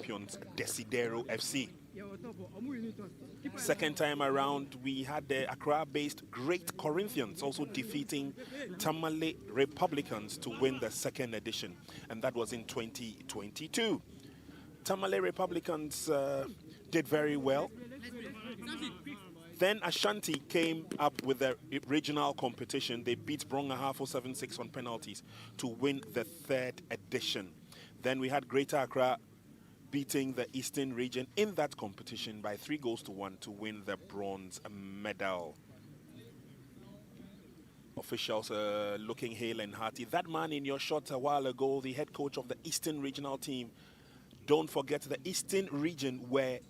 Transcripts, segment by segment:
champions, Desidero FC. Second time around, we had the Accra-based Great Corinthians also defeating Tamale Republicans to win the second edition, and that was in 2022. Tamale Republicans did very well. Then Ashanti came up with the regional competition. They beat Brong-Ahafo 7-6 on penalties to win the third edition. Then we had Greater Accra beating the Eastern region in that competition by 3-1 to win the bronze medal. Officials looking hale and hearty. That man in your shot a while ago, the head coach of the Eastern regional team. Don't forget the Eastern region were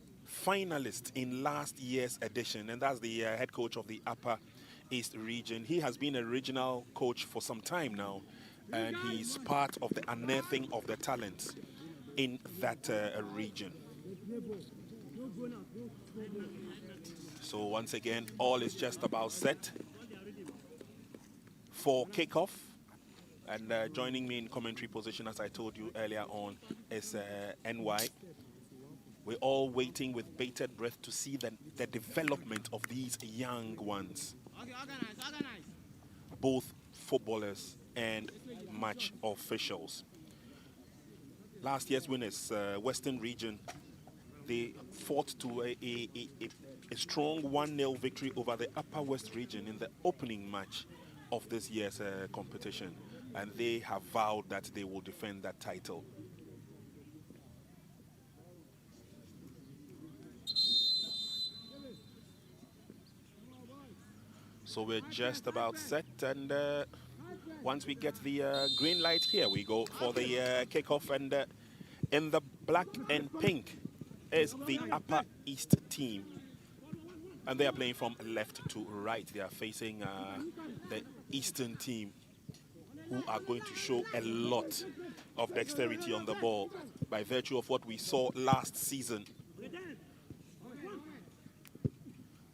finalists in last year's edition, and that's the head coach of the Upper East region. He has been a regional coach for some time now, and he's part of the unearthing of the talents in that region. So once again, all is just about set for kickoff. And joining me in commentary position, as I told you earlier on, is NY. We're all waiting with bated breath to see the development of these young ones. Both footballers and match officials. Last year's winners, Western Region, they fought to a strong 1-0 victory over the Upper West Region in the opening match of this year's competition. And they have vowed that they will defend that title. So we're just about set, and once we get the green light here, we go for the kickoff. And in the black and pink is the Upper East team, and they are playing from left to right. They are facing the Eastern team, who are going to show a lot of dexterity on the ball by virtue of what we saw last season.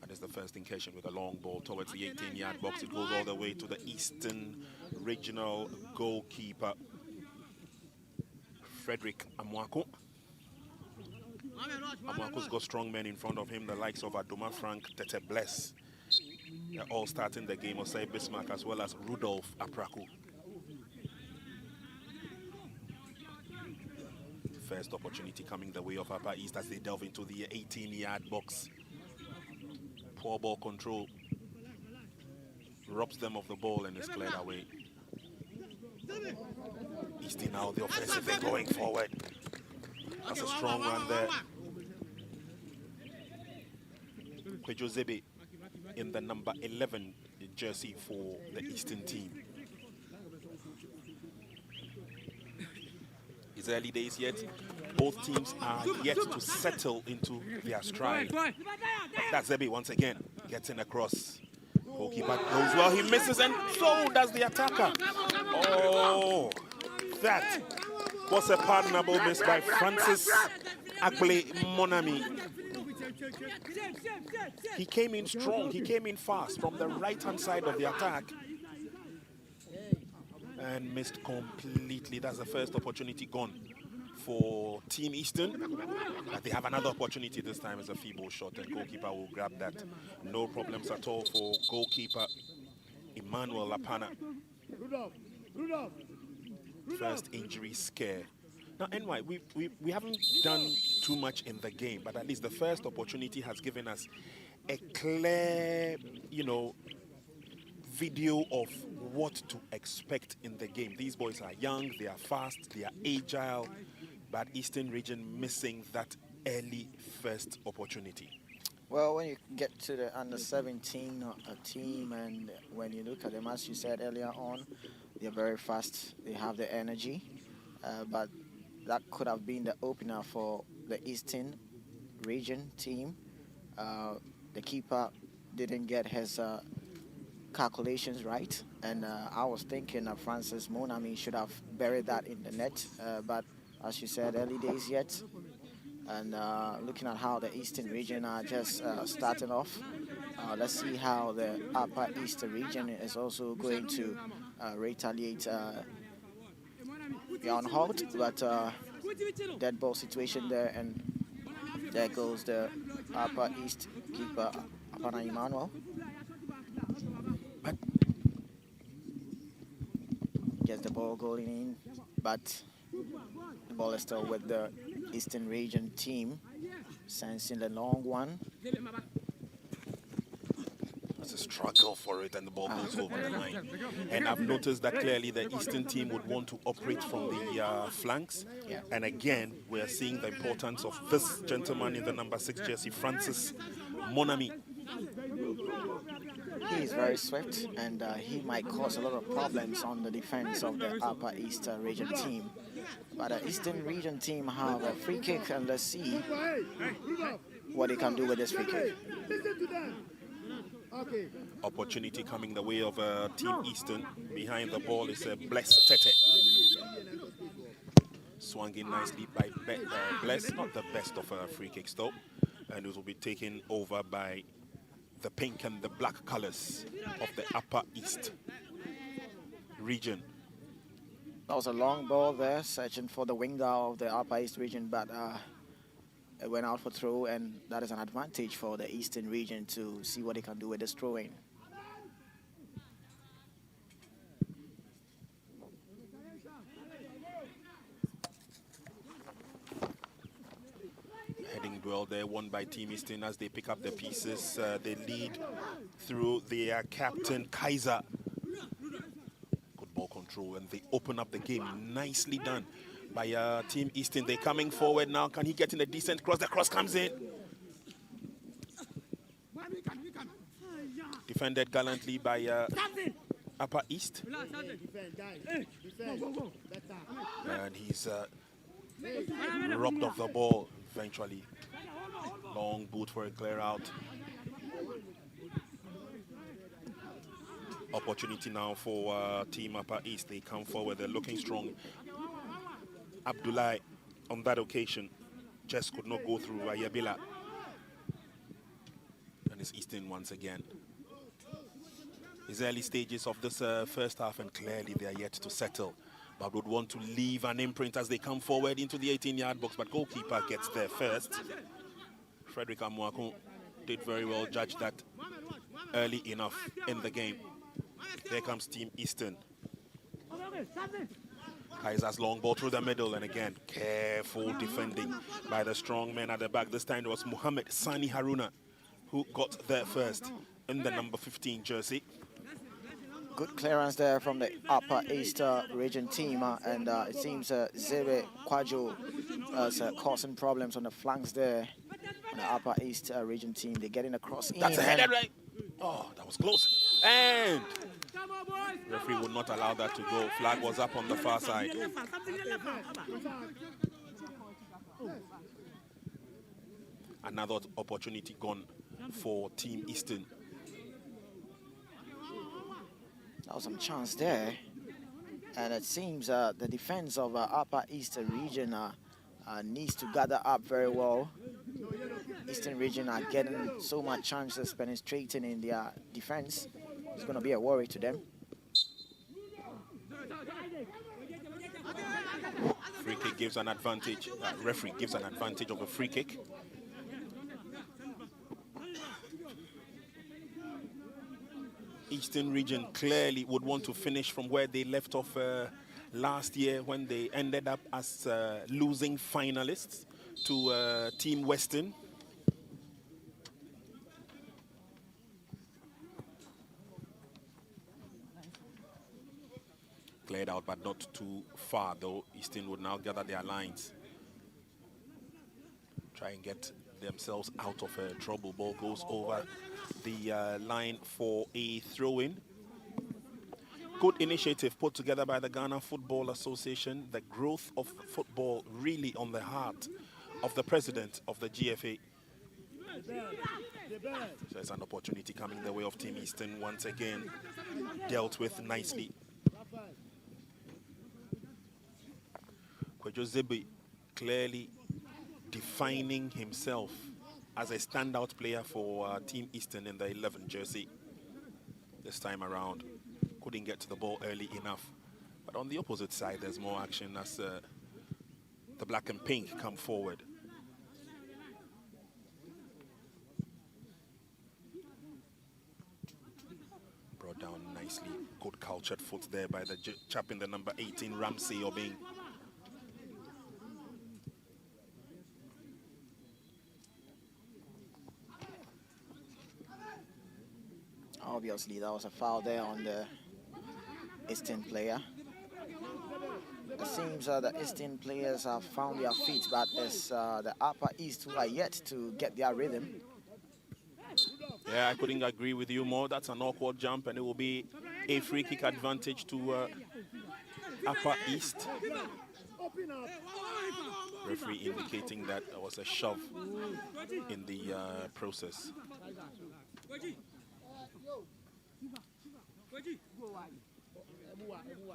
That is the first incursion with a long ball towards the 18-yard box. It goes all the way to the Eastern regional goalkeeper, Frederick Amwako. Amwako's got strong men in front of him, the likes of Adoma Frank, Tete Bless. They're all starting the game, Osei Bismarck, as well as Rudolph Apraku. First opportunity coming the way of Upper East as they delve into the 18-yard box. Poor ball control. Robs them of the ball and is cleared away. Easting now the offensive, they're going forward. That's a strong run there. Kwejo Zebe in the number 11 jersey for the Eastern team. It's early days yet. Both teams are yet to settle into their stride. That's Zebe once again, getting across. Goalkeeper goes well, he misses, and so does the attacker. Oh, that was a pardonable miss by Francis Akble Monami. He came in strong, he came in fast from the right-hand side of the attack and missed completely. That's the first opportunity gone for Team Eastern. But they have another opportunity this time as a feeble shot, and goalkeeper will grab that. No problems at all for goalkeeper Emmanuel Lapana. First injury scare. Now, NY, we haven't done too much in the game, but at least the first opportunity has given us a clear, video of what to expect in the game. These boys are young, they are fast, they are agile, but Eastern region missing that early first opportunity. Well, when you get to the under-17 team, and when you look at them, as you said earlier on, they're very fast, they have the energy, but that could have been the opener for the Eastern region team. The keeper didn't get his calculations right, and I was thinking that Francis Monami should have buried that in the net, but as you said, early days yet, and looking at how the Eastern region are just starting off, let's see how the Upper Eastern region is also going to retaliate on halt, but dead ball situation there, and there goes the Upper East keeper, Apana Emmanuel. But Gets the ball going in, but the ball is still with the Eastern Region team, sensing the long one. it's a struggle for it, and the ball goes over the line. And I've noticed that clearly the Eastern team would want to operate from the flanks. Yeah. And again, we're seeing the importance of this gentleman in the number 6 jersey, Francis Monami. He is very swift, and he might cause a lot of problems on the defense of the Upper East Region team. But the Eastern Region team have a free kick, and let's see what they can do with this free kick. Opportunity coming the way of Team Eastern. Behind the ball is Bless Tete. Swung in nicely by Bless. Not the best of free kicks though. And it will be taken over by the pink and the black colors of the Upper East region. That was a long ball there, searching for the winger of the Upper East region, but it went out for throw, and that is an advantage for the Eastern region to see what they can do with this throw-in. Heading duel there, won by Team Eastern as they pick up the pieces. They lead through their captain, Kaiser. Good ball control, and they open up the game. Nicely done by Team Eastern. They're coming forward now. Can he get in a decent cross? The cross comes in. Defended gallantly by Upper East. And he's robbed of the ball eventually. Long boot for a clear out. Opportunity now for Team Upper East. They come forward. They're looking strong. Abdullah on that occasion just could not go through Ayabila. And it's Eastern once again. It's early stages of this first half, and clearly they are yet to settle. But would want to leave an imprint as they come forward into the 18-yard box. But goalkeeper gets there first. Frederick Amuakun did very well, judge that early enough in the game. There comes Team Eastern. Kaiser's long ball through the middle, and again, careful defending by the strong men at the back. This time it was Muhammad Sani Haruna who got there first in the number 15 jersey. Good clearance there from the Upper East region team, and it seems Zebe Kwajo is causing problems on the flanks there. On the Upper East region team, they're getting across in. That's a header, right? Oh, that was close. And referee would not allow that to go. Flag was up on the far side. Another opportunity gone for Team Eastern. That was some chance there, and it seems the defense of Upper East region needs to gather up very well. Eastern region are getting so much chances penetrating in their defense. It's going to be a worry to them. Free kick gives an advantage. Referee gives an advantage of a free kick. Eastern region clearly would want to finish from where they left off last year when they ended up as losing finalists to Team Western. Cleared out, but not too far though. Eastern would now gather their lines. Try and get themselves out of trouble. Ball goes over the line for a throw-in. Good initiative put together by the Ghana Football Association. The growth of football really on the heart of the president of the GFA. So there's an opportunity coming the way of Team Eastern once again. Dealt with nicely. Kwejo Zebi clearly defining himself as a standout player for Team Eastern in the 11 jersey this time around. Couldn't get to the ball early enough. But on the opposite side, there's more action as the black and pink come forward. Brought down nicely. Good cultured foot there by the chap in the number 18, Ramsey Obing. Obviously, that was a foul there on the Eastern player. It seems the Eastern players have found their feet, but it's the Upper East who are yet to get their rhythm. Yeah, I couldn't agree with you more. That's an awkward jump, and it will be a free kick advantage to Upper East. Referee indicating that there was a shove in the process.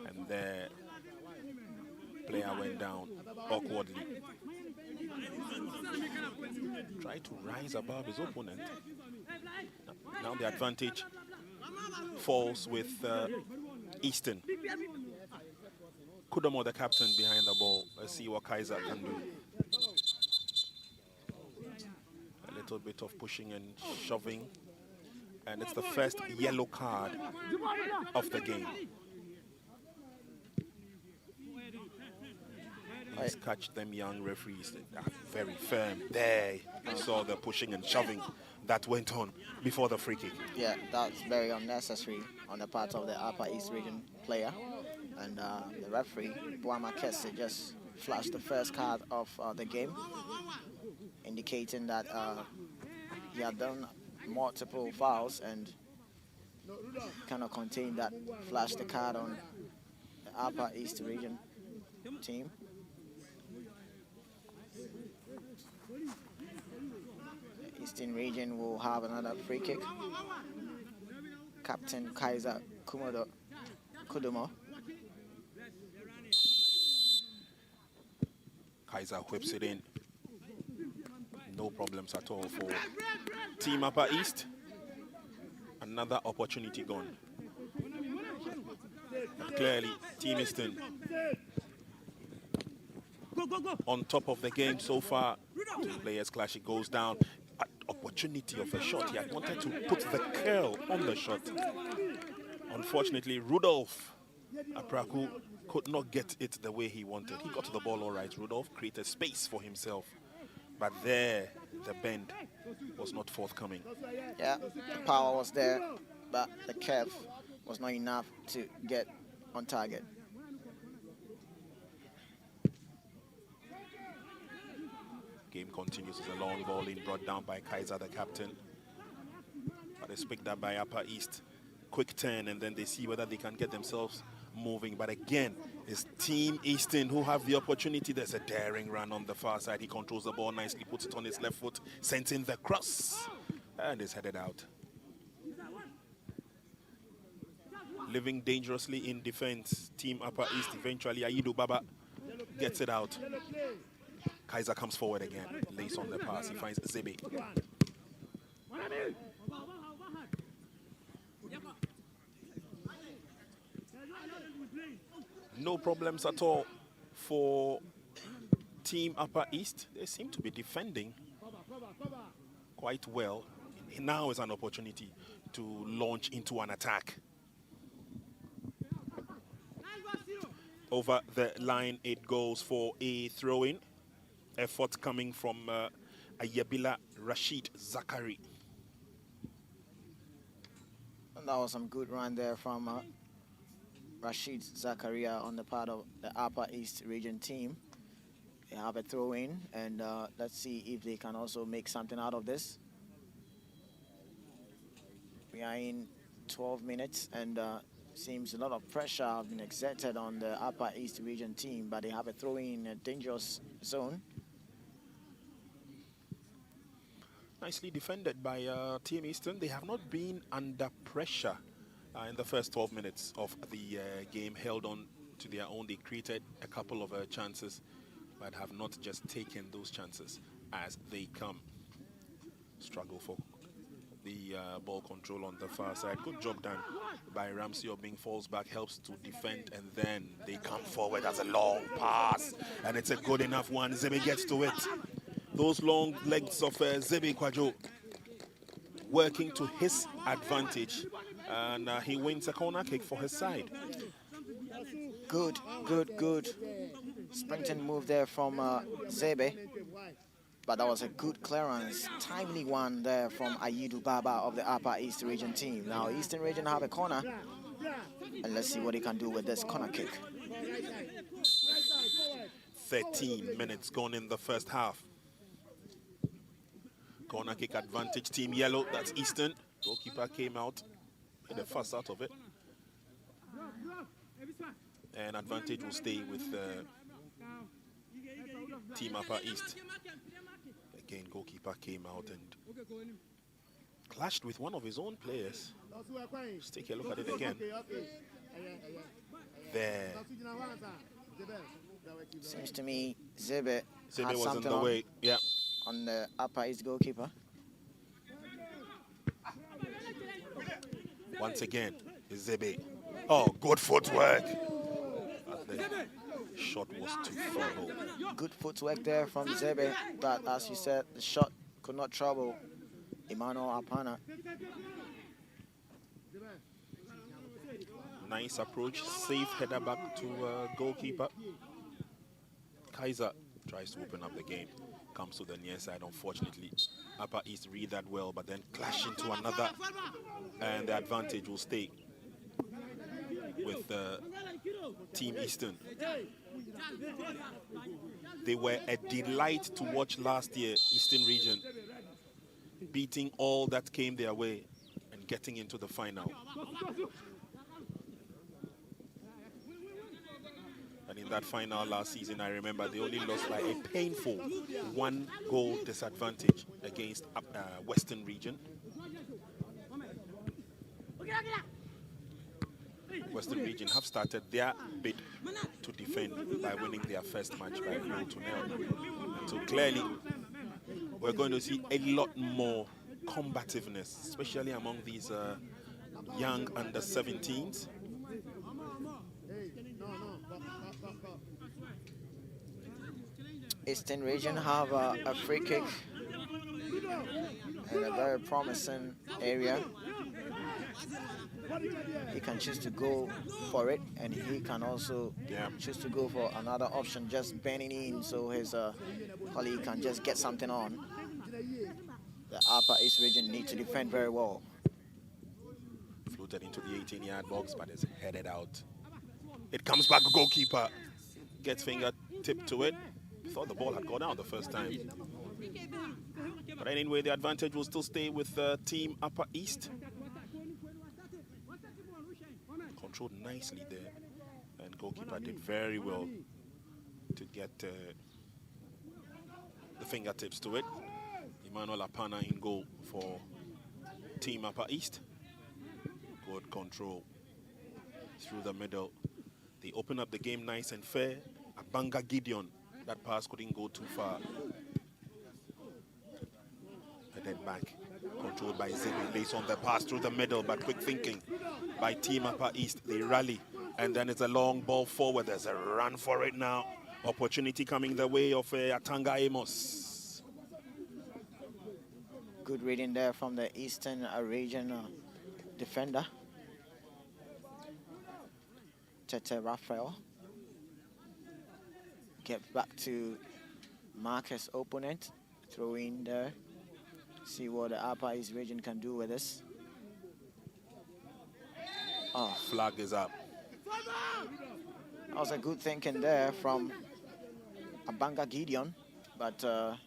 And the player went down awkwardly. Tried to rise above his opponent. Now the advantage falls with Eastern. Kudomo, the captain, behind the ball. Let's see what Kaiser can do. A little bit of pushing and shoving. And it's the first yellow card of the game. Please catch them young referees. They are very firm. There, you saw the pushing and shoving that went on before the free kick. Yeah, that's very unnecessary on the part of the Upper East region player. And the referee, Boama Kesse, just flashed the first card of the game, indicating that he had done multiple fouls and cannot contain that. Flashed the card on the Upper East region team. The Eastern region will have another free kick. Captain Kaiser Kudomo. Kaiser whips it in. No problems at all for Team Upper East. Another opportunity gone. But clearly, Team Eastern on top of the game so far. Two players clash, it goes down. Opportunity of a shot. He had wanted to put the curl on the shot. Unfortunately, Rudolph Apraku could not get it the way he wanted. He got to the ball all right. Rudolph created space for himself. But there, the bend was not forthcoming. Yeah, the power was there, but the curve was not enough to get on target. Game continues. It's a long ball in, brought down by Kaiser, the captain. But it's picked up by Upper East. Quick turn, and then they see whether they can get themselves moving. But again, it's Team Eastern who have the opportunity. There's a daring run on the far side. He controls the ball nicely, puts it on his left foot, sends in the cross, and is headed out. Living dangerously in defense, Team Upper East. Eventually, Aidu Baba gets it out. Kaiser comes forward again, lays on the pass. He finds Zebe. No problems at all for Team Upper East. They seem to be defending quite well. Now is an opportunity to launch into an attack. Over the line, it goes for a throw-in. Effort coming from Ayabila Rashid Zakari. And that was some good run there from Rashid Zakaria on the part of the Upper East region team. They have a throw-in, and let's see if they can also make something out of this. We are in 12 minutes, and seems a lot of pressure has been exerted on the Upper East region team, but they have a throw-in in a dangerous zone. Nicely defended by Team Eastern. They have not been under pressure in the first 12 minutes of the game, held on to their own. They created a couple of chances, but have not just taken those chances as they come. Struggle for the ball control on the far side. Good job done by Ramsey. Obing falls back, helps to defend, and then they come forward as a long pass, and it's a good enough one. Zebe gets to it. Those long legs of Zebe Kwajo working to his advantage, and he wins a corner kick for his side. Good sprinting move there from Zebe. But that was a good clearance, timely one there from Ayidu Baba of the Upper East Region team. Now Eastern Region have a corner, and let's see what he can do with this corner kick. 13 minutes gone in the first half. Corner kick advantage, team yellow, that's Eastern. Goalkeeper came out, made a fuss out of it. And advantage will stay with team Upper East. Again, goalkeeper came out and clashed with one of his own players. Let's take a look at it again. There. Seems to me Zebe was in the way. Yeah. On the Upper East goalkeeper. Once again, Zebe. Oh, good footwork. But the shot was too far. Good footwork there from Zebe, but as you said, the shot could not trouble Emmanuel Apana. Nice approach, safe header back to goalkeeper. Kaiser tries to open up the game, comes to the near side. Unfortunately, Upper East read that well, but then clash into another, and the advantage will stay with Team Eastern. They were a delight to watch last year, Eastern Region, beating all that came their way and getting into the final. And in that final last season, I remember they only lost by a painful 1-goal disadvantage against Western Region. Western Region have started their bid to defend by winning their first match by 0-0. So clearly, we're going to see a lot more combativeness, especially among these young under-17s. Eastern Region have a free kick in a very promising area. He can choose to go for it, and he can also choose to go for another option, just bending in so his colleague can just get something on. The Upper East Region need to defend very well. Floated into the 18-yard box, but is headed out. It comes back, goalkeeper gets finger tipped to it. Thought the ball had gone out the first time. But anyway, the advantage will still stay with Team Upper East. Controlled nicely there, and goalkeeper did very well to get the fingertips to it. Emmanuel Apana in goal for Team Upper East. Good control through the middle. They open up the game nice and fair. Abanga Gideon, that pass couldn't go too far. And then back, controlled by Zebe. Lays on the pass through the middle, but quick thinking by Team Upper East. They rally, and then it's a long ball forward. There's a run for it now. Opportunity coming the way of Atanga Amos. Good reading there from the Eastern Region defender, Tete Raphael. Get back to Marcus' opponent. Throw in there. See what the Upper East Region can do with this. Oh, flag is up. That was a good thinking there from Abanga Gideon, but that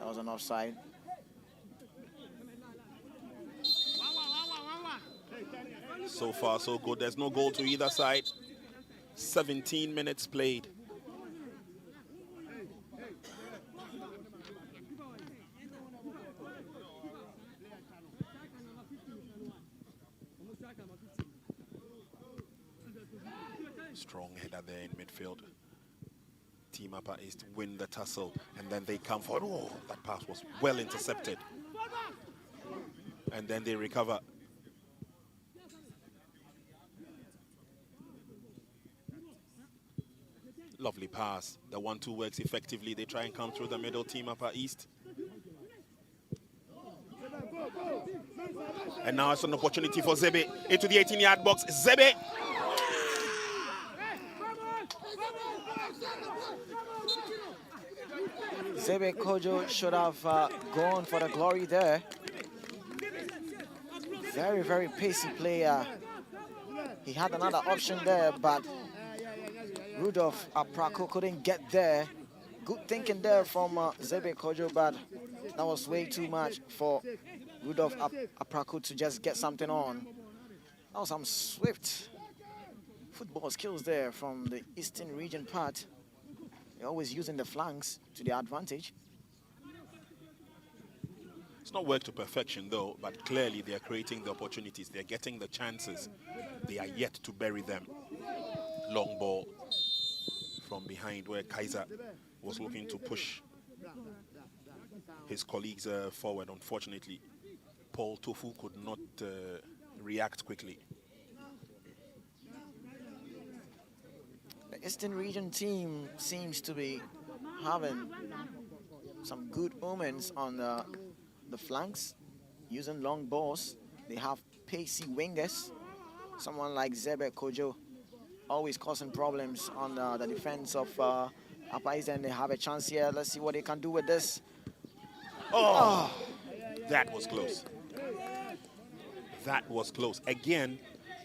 was an offside. So far, so good. There's no goal to either side. 17 minutes played. Strong header there in midfield. Team Upper East win the tussle, and then they come forward. Oh, that pass was well intercepted. And then they recover. Lovely pass. The 1-2 works effectively. They try and come through the middle. Team Upper East. And now it's an opportunity for Zebe into the 18-yard box. Zebe. Zebe Kojo should have gone for the glory there. Very, very pacey player. He had another option there, but Rudolph Aprako couldn't get there. Good thinking there from Zebe Kojo, but that was way too much for Rudolph Aprako to just get something on. That was some swift football skills there from the Eastern region part. They're always using the flanks to their advantage. It's not worked to perfection though, but clearly they are creating the opportunities. They're getting the chances. They are yet to bury them. Long ball from behind where Kaiser was looking to push his colleagues forward. Unfortunately, Paul Tofu could not react quickly. The Eastern region team seems to be having some good omens on the flanks, using long balls. They have pacey wingers. Someone like Zebe Kojo always causing problems on the defense of Upper East, and they have a chance here. Let's see what they can do with this. Oh, that was close. That was close. Again,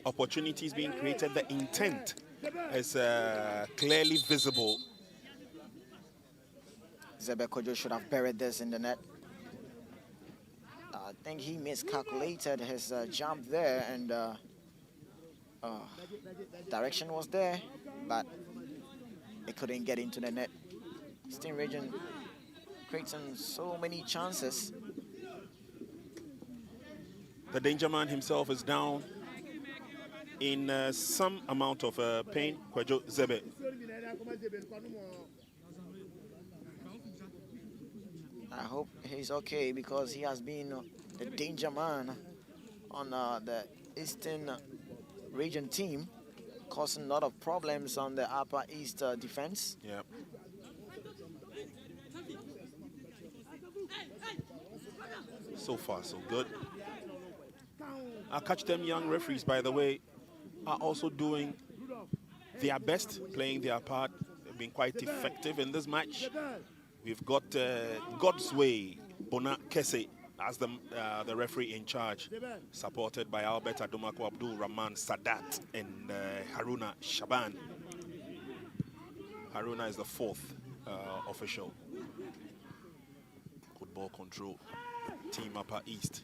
opportunities being created. The intent is clearly visible. Zebe Kojo should have buried this in the net. I think he miscalculated his jump there, and direction was there, but it couldn't get into the net. Eastern region creating so many chances. The danger man himself is down in some amount of pain. Kwejo Zebe. I hope he's okay, because he has been the danger man on the Eastern region team, causing a lot of problems on the Upper East defense. Yeah. So far, so good. Our Catch Them Young referees, by the way, are also doing their best, playing their part. They've been quite effective in this match. We've got God's Way Bona Kese as the referee in charge, supported by Albert Adomako, Abdul Rahman Sadat, and Haruna Shaban. Haruna is the fourth official. Good ball control. Team Upper East.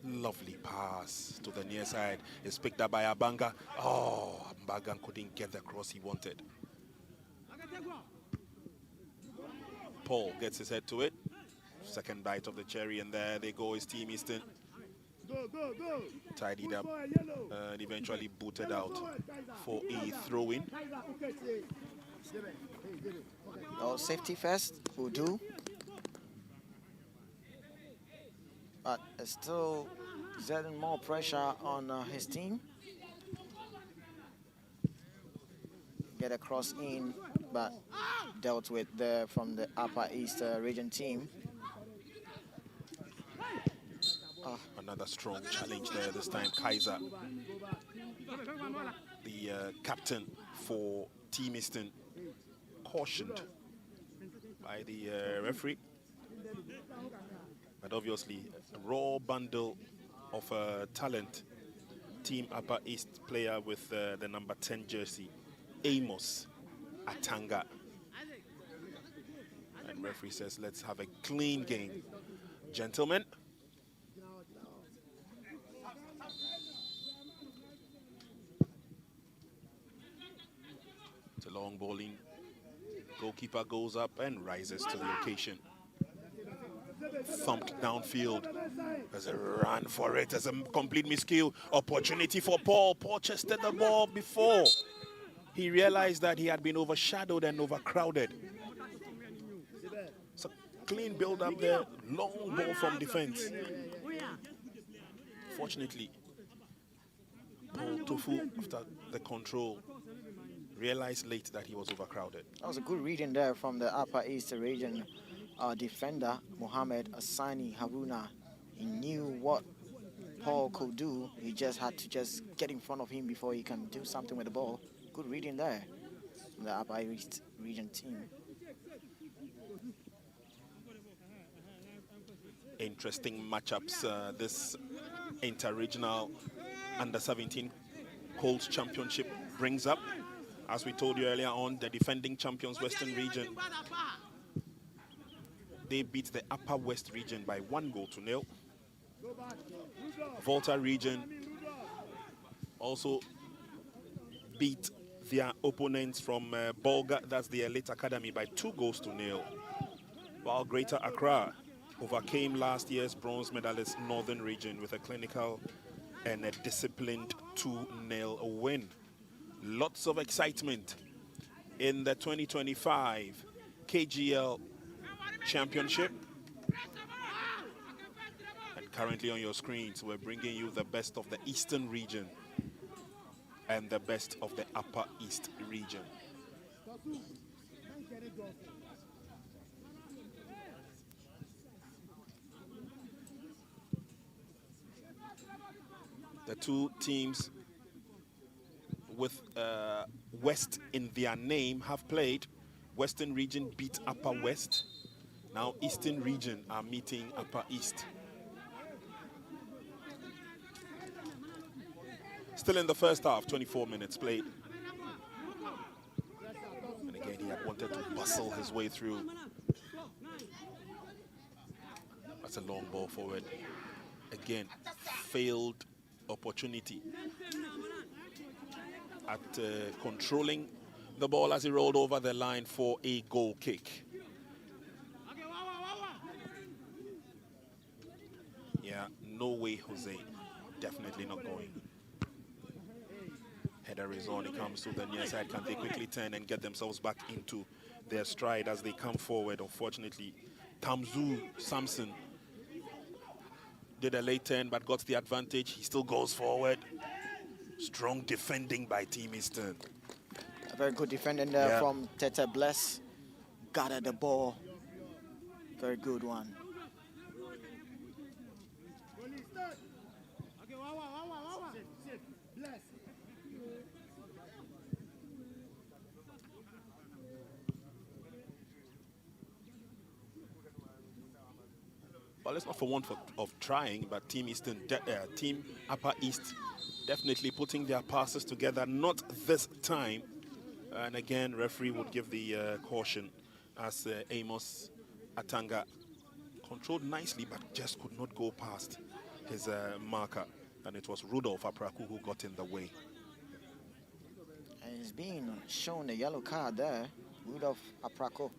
Lovely pass to the near side. It's picked up by Abanga. Oh, Abanga couldn't get the cross he wanted. Paul gets his head to it. Second bite of the cherry, and there they go. His Team Eastern. Tidied up and eventually booted out for a throw-in. Oh, safety first will do. But it's still exerting more pressure on his team. Get a cross in, but dealt with there from the Upper East region team. Another strong challenge there, this time Kaiser, the captain for Team Eastern, cautioned by the referee. But obviously, a raw bundle of talent. Team Upper East player with the number 10 jersey, Amos Atanga. And referee says, let's have a clean game. Gentlemen. It's a long bowling. Goalkeeper goes up and rises to the occasion. Thumped downfield. There's a run for it. There's a complete miscue. Opportunity for Paul. Paul chested the ball before. he realized that he had been overshadowed and overcrowded. So clean build up there, long ball from defense. Fortunately, Paul Tofu, after the control, realized late that he was overcrowded. That was a good reading there from the Upper East region defender, Mohamed Asani Haruna. He knew what Paul could do. He just had to just get in front of him before he can do something with the ball. Good reading there from the Upper East region team. Interesting matchups this inter-regional under-17 Colts Championship brings up. As we told you earlier on, the defending champions Western region, they beat the Upper West region by 1-0. Volta region also beat their opponents from Bolga, that's the Elite Academy, by 2-0. While Greater Accra overcame last year's bronze medalist Northern region with a clinical and a disciplined 2-0 win. Lots of excitement in the 2025 KGL Championship. And currently on your screens, we're bringing you the best of the Eastern region and the best of the Upper East region. The two teams with West in their name have played. Western region beat Upper West. Now Eastern region are meeting Upper East. Still in the first half, 24 minutes played. And again, he had wanted to bustle his way through. That's a long ball forward. Again, failed opportunity at controlling the ball as he rolled over the line for a goal kick. Yeah, no way, Jose. Definitely not going. Header is on. It comes to the near side. Can they quickly turn and get themselves back into their stride as they come forward? Unfortunately, Tamzu Samson did a late turn but got the advantage. He still goes forward. Strong defending by Team Eastern. A very good defending there from Tete Bless. Gathered the ball. Very good one. Well, it's not for want of trying, but Team Eastern, Team Upper East, definitely putting their passes together. Not this time. And again, referee would give the caution as Amos Atanga controlled nicely, but just could not go past his marker. And it was Rudolph Apraku who got in the way. And he's being shown a yellow card there, Rudolph Apraku.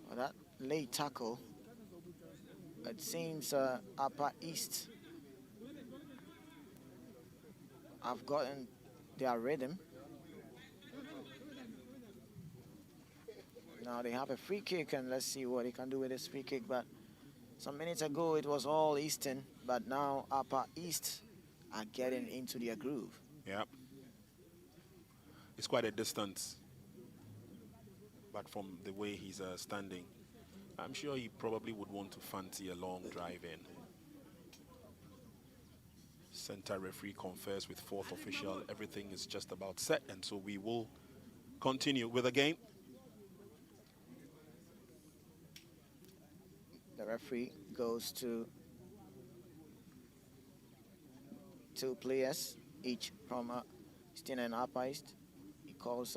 Well, that late tackle. It seems Upper East have gotten their rhythm. Now they have a free kick, and let's see what he can do with this free kick. But some minutes ago it was all Eastern, but now Upper East are getting into their groove. Yep. It's quite a distance, but from the way he's standing, I'm sure he probably would want to fancy a long drive in. Center referee confers with fourth official. Everything is just about set, and so we will continue with the game. The referee goes to two players, each from Eastern and Upper East. He calls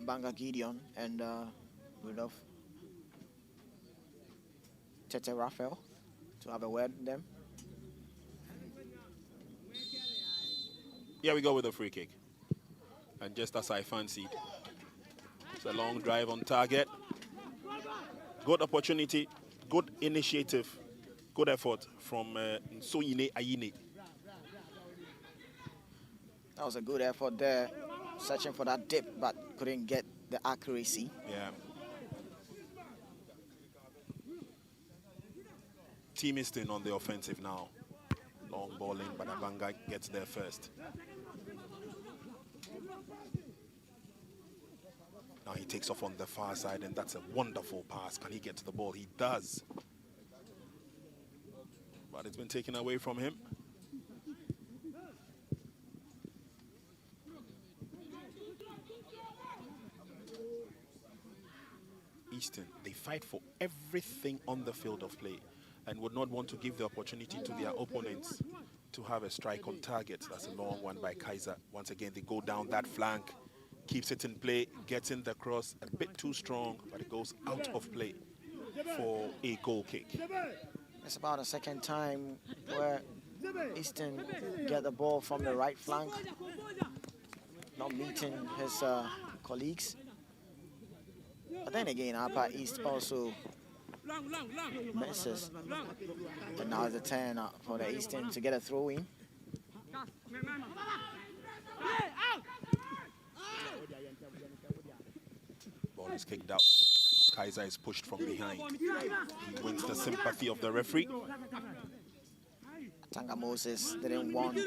Banga Gideon and Rudolph Tete Raphael to have a word with them. Here we go with a free kick. And just as I fancied, it's a long drive on target. Good opportunity, good initiative, good effort from Nsoyine Ayine. That was a good effort there, searching for that dip, but couldn't get the accuracy. Yeah. Team Eastern on the offensive now. Long ball in, but Abanga gets there first. Now he takes off on the far side, and that's a wonderful pass. Can he get to the ball? He does. But it's been taken away from him. Eastern, they fight for everything on the field of play and would not want to give the opportunity to their opponents to have a strike on target. That's a long one by Kaiser. Once again, they go down that flank, keeps it in play, gets in the cross, a bit too strong, but it goes out of play for a goal kick. It's about the second time where Eastern get the ball from the right flank, not meeting his colleagues. But then again, Upper East also misses. And now it's a turn for the Eastern to get a throw in. Ball is kicked out. Kaiser is pushed from behind. He wins the sympathy of the referee. Tanga Moses didn't want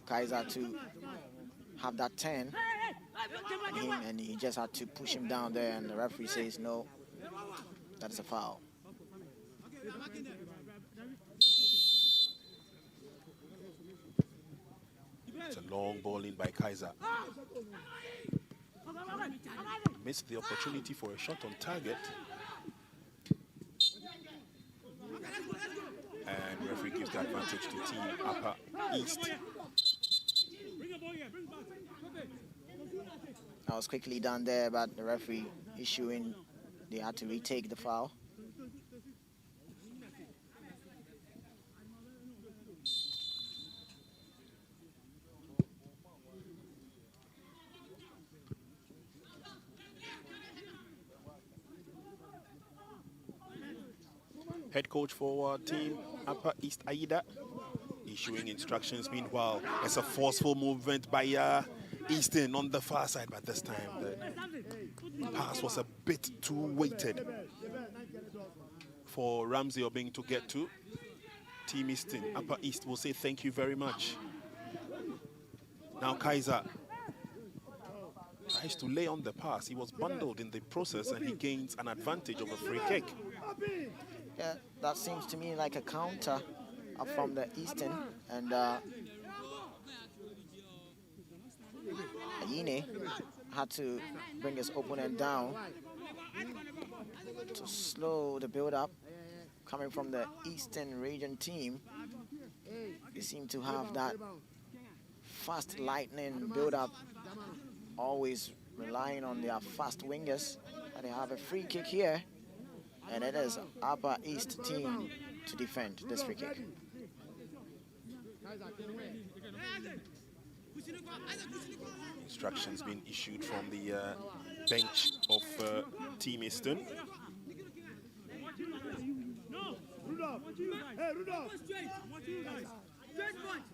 Kaiser to have that turn. And he just had to push him down there, and the referee says no, that is a foul. It's a long ball in by Kaiser. Missed the opportunity for a shot on target. And referee gives the advantage to Team Upper East. That was quickly done there, but the referee issuing, they had to retake the foul. Head coach for Team Upper East, Aida, issuing instructions. Meanwhile, it's a forceful movement by Eastern on the far side, but this time the pass was a bit too weighted for Ramsey Obing to get to. Team Eastern, Upper East will say thank you very much. Now Kaiser tries to lay on the pass. He was bundled in the process, and he gains an advantage of a free kick. Yeah, that seems to me like a counter from the Eastern, and Ayine had to bring his opponent down to slow the build-up. Coming from the Eastern region team, they seem to have that fast lightning build-up, always relying on their fast wingers. And they have a free kick here, and it is Upper East team to defend this free kick. Instructions being issued from the bench of Team Eastern.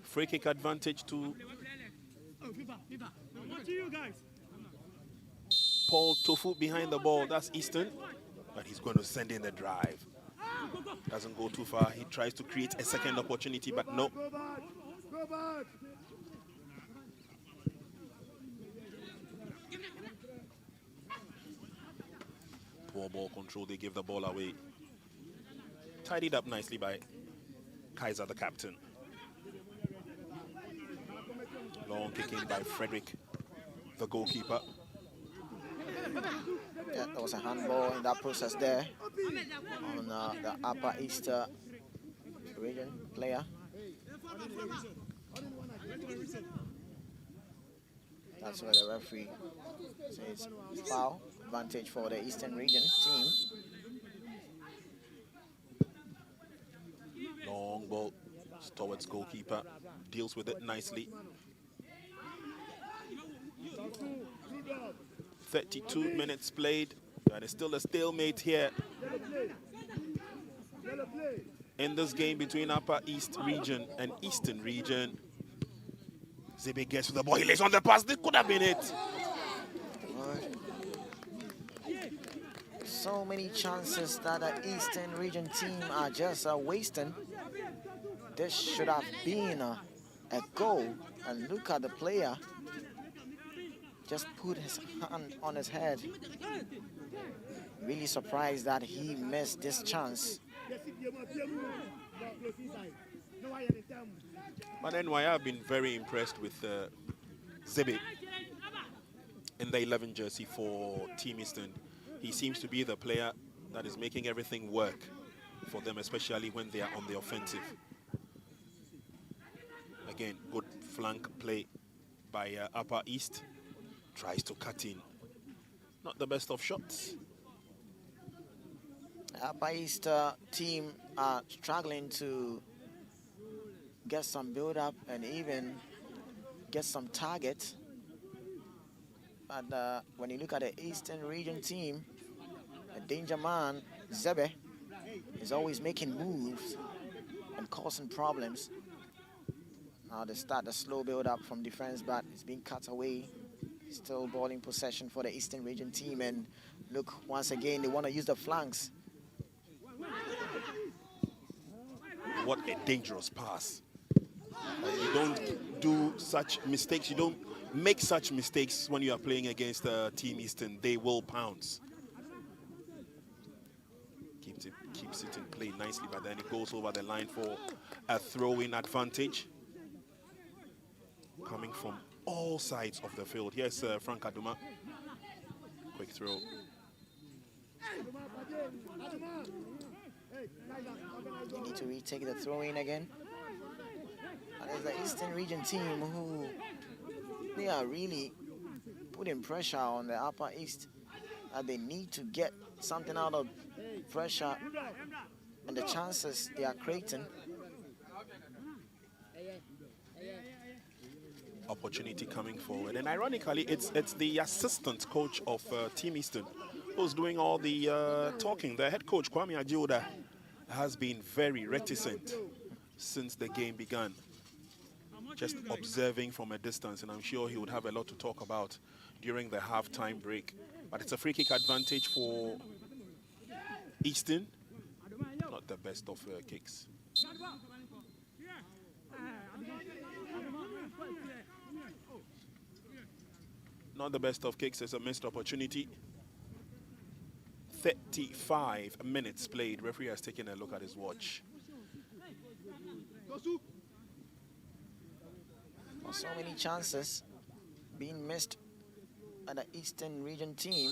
Free kick advantage to Paul Tofu behind the ball. That's Eastern, but he's going to send in the drive. Doesn't go too far. He tries to create a second opportunity, but no. Poor ball control. They give the ball away. Tidied up nicely by Kaiser, the captain. Long kick in by Frederick, the goalkeeper. Yeah, there was a handball in that process there on the Upper East region player. That's where the referee says foul, advantage for the Eastern region team. Long ball towards goalkeeper, deals with it nicely. 32 minutes played, and it's still a stalemate here in this game between Upper East region and Eastern region. Zebe gets to the ball. He lays on the pass. This could have been it. So many chances that the Eastern Region team are just wasting. This should have been a goal. And look at the player. Just put his hand on his head. Really surprised that he missed this chance. But anyway, I've been very impressed with Zebe in the 11 jersey for Team Eastern. He seems to be the player that is making everything work for them, especially when they are on the offensive. Again, good flank play by Upper East. Tries to cut in. Not the best of shots. Upper East team are struggling to get some build-up and even get some targets. But when you look at the Eastern Region team, the danger man, Zebe, is always making moves and causing problems. Now they start the slow build-up from defense, but it's being cut away. Still ball in possession for the Eastern Region team. And look, once again, they want to use the flanks. What a dangerous pass. You don't do such mistakes. You don't make such mistakes when you are playing against Team Eastern. They will pounce. Keeps it in play nicely, but then it goes over the line for a throw-in advantage. Coming from all sides of the field. Here's Frank Aduma. Quick throw. They need to retake the throw-in again. And it's the Eastern Region team who they are really putting pressure on the Upper East. And they need to get something out of pressure and the chances they are creating. Opportunity coming forward, and ironically, it's the assistant coach of Team Eastern who's doing all the talking. The head coach Kwame Ajiuda has been very reticent since the game began, just observing from a distance, and I'm sure he would have a lot to talk about during the halftime break. But it's a free kick advantage for Eastern. Not the best of kicks. Not the best of kicks. It's a missed opportunity. 35 minutes played. Referee has taken a look at his watch. So many chances being missed by the Eastern Region team.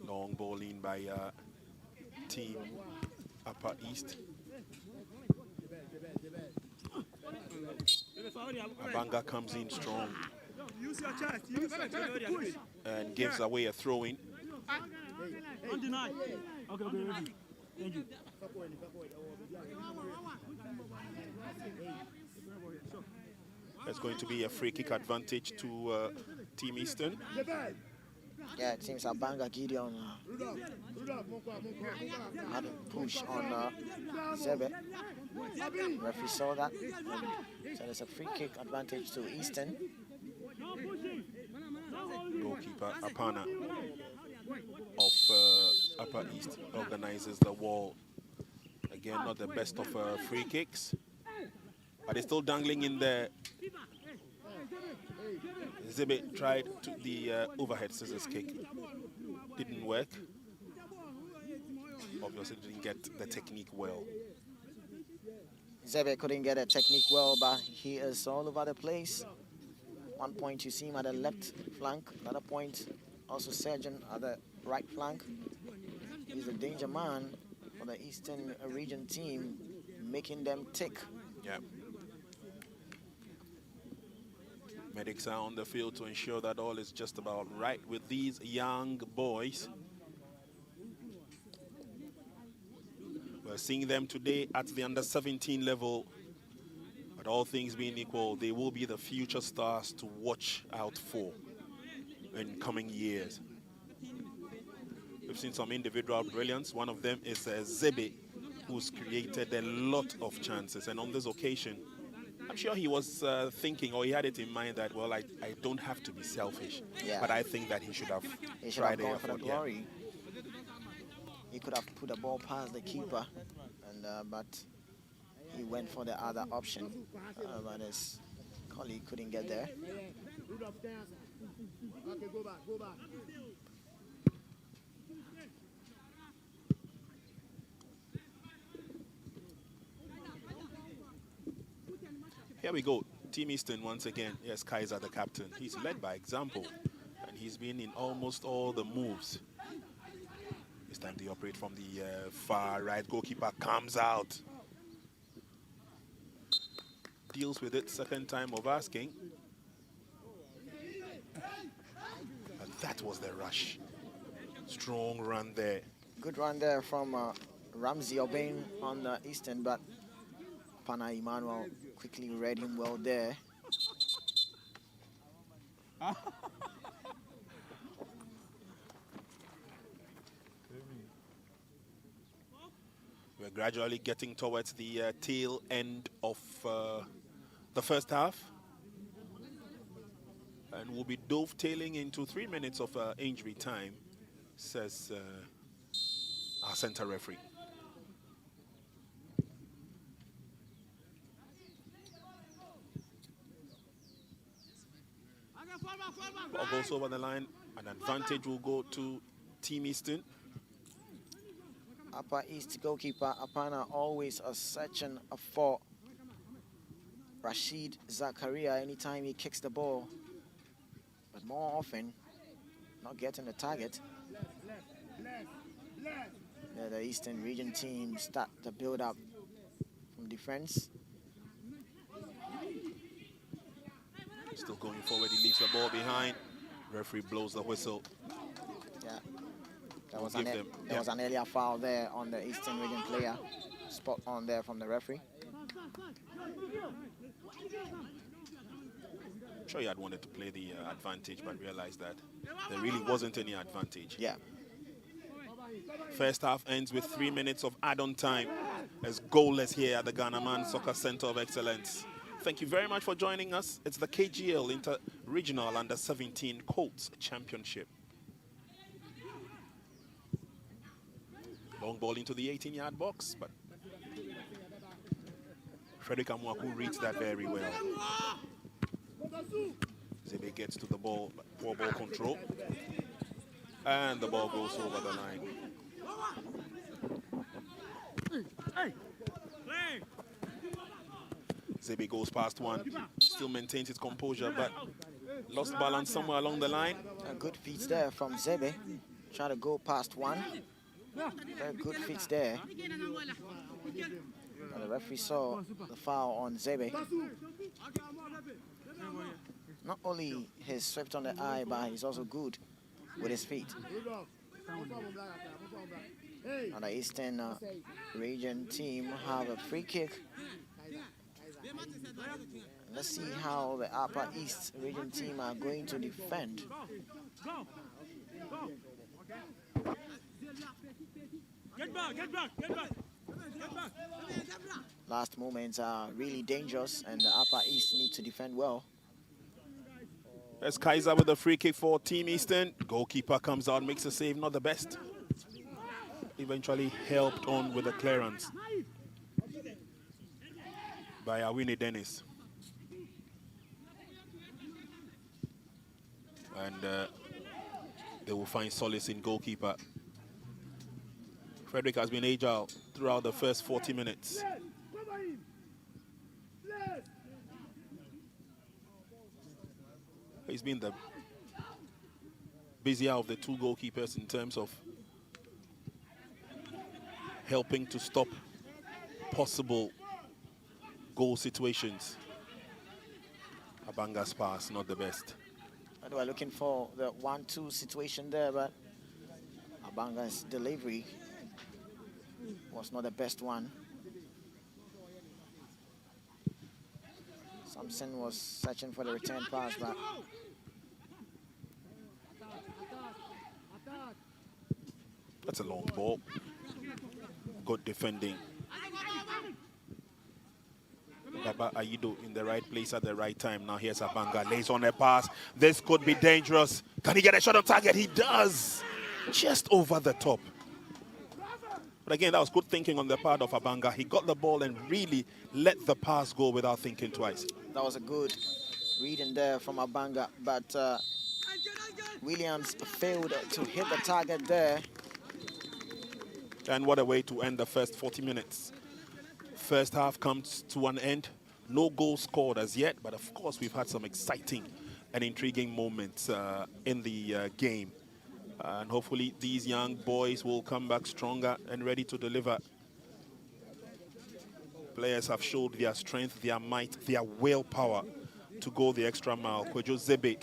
Long ball in by Team Upper East. Abanga comes in strong and gives away a throw-in. There's going to be a free kick advantage to Team Eastern. Yeah, it seems Abanga Gideon had a push on Zebe. Referee saw that. So there's a free kick advantage to Eastern. Goalkeeper Apana of Upper East organizes the wall. Again, not the best of free kicks, but it's still dangling in there. Zebe tried to the overhead scissors kick. Didn't work. Obviously didn't get the technique well. Zebe couldn't get a technique well, but he is all over the place. One point you see him at the left flank, another point also Surgeon at the right flank. He's a danger man for the Eastern Region team, making them tick. Yeah. Medics are on the field to ensure that all is just about right with these young boys. We're seeing them today at the under-17 level. But all things being equal, they will be the future stars to watch out for in coming years. We've seen some individual brilliance. One of them is Zebe, who's created a lot of chances. And on this occasion, I'm sure he was thinking, or he had it in mind that, well, I don't have to be selfish. Yeah. But I think that he should have Gone tried the for the effort. glory. He could have put the ball past the keeper, and but he went for the other option. But his colleague couldn't get there. Okay, go back, go back. Here we go. Team Eastern once again. Yes, Kaiser the captain. He's led by example, and he's been in almost all the moves. This time they operate from the far right. Goalkeeper comes out. Deals with it, second time of asking. And that was the rush. Strong run there. Good run there from Ramsey Obeng on the Eastern, but Pana Emmanuel quickly read him well there. We're gradually getting towards the tail end of the first half. And we'll be dovetailing into 3 minutes of injury time, says our center referee. Ball goes over the line. An advantage will go to Team Eastern. Upper East goalkeeper Apana always a searching for Rashid Zakaria anytime he kicks the ball, but more often not getting the target. Yeah, the Eastern Region team start the build up from defense. Still going forward, he leaves the ball behind. Referee blows the whistle. Yeah, there was an earlier foul there on the Eastern Region player. Spot on there from the referee. I'm sure he had wanted to play the advantage, but realized that there really wasn't any advantage. Yeah. First half ends with 3 minutes of add-on time as goalless here at the Ghana Man Soccer Center of Excellence. Thank you very much for joining us. It's the KGL Inter-Regional Under-17 Colts Championship. Long ball into the 18-yard box, but Frederick Amwaku reads that very well. Zebe gets to the ball, but poor ball control. And the ball goes over the line. Zebe goes past one, still maintains his composure, but lost balance somewhere along the line. A good feet there from Zebe. Try to go past one. Very good feet there. And the referee saw the foul on Zebe. Not only he's swept on the eye, but he's also good with his feet. And the Eastern Region team have a free kick. Let's see how the Upper East Region team are going to defend. Get back, get back, get back. Last moments are really dangerous, and the Upper East need to defend well. There's Kaiser with the free kick for Team Eastern. Goalkeeper comes out, makes a save, not the best. Eventually helped on with the clearance by Awini Dennis. And they will find solace in goalkeeper. Frederick has been agile throughout the first 40 minutes. He's been the busier of the two goalkeepers in terms of helping to stop possible goal situations. Abanga's pass, not the best. They were looking for the 1-2 situation there, but Abanga's delivery was not the best one. Samson was searching for the return pass, but that's a long ball. Good defending Baba Aido in the right place at the right time. Now here's Abanga, lays on a pass. This could be dangerous. Can he get a shot on target? He does. Just over the top. But again, that was good thinking on the part of Abanga. He got the ball and really let the pass go without thinking twice. That was a good reading there from Abanga, but Williams failed to hit the target there. And what a way to end the first 40 minutes. First half comes to an end. No goals scored as yet, but of course we've had some exciting and intriguing moments in the game. And hopefully these young boys will come back stronger and ready to deliver. Players have showed their strength, their might, their willpower to go the extra mile. Kwejo Zebe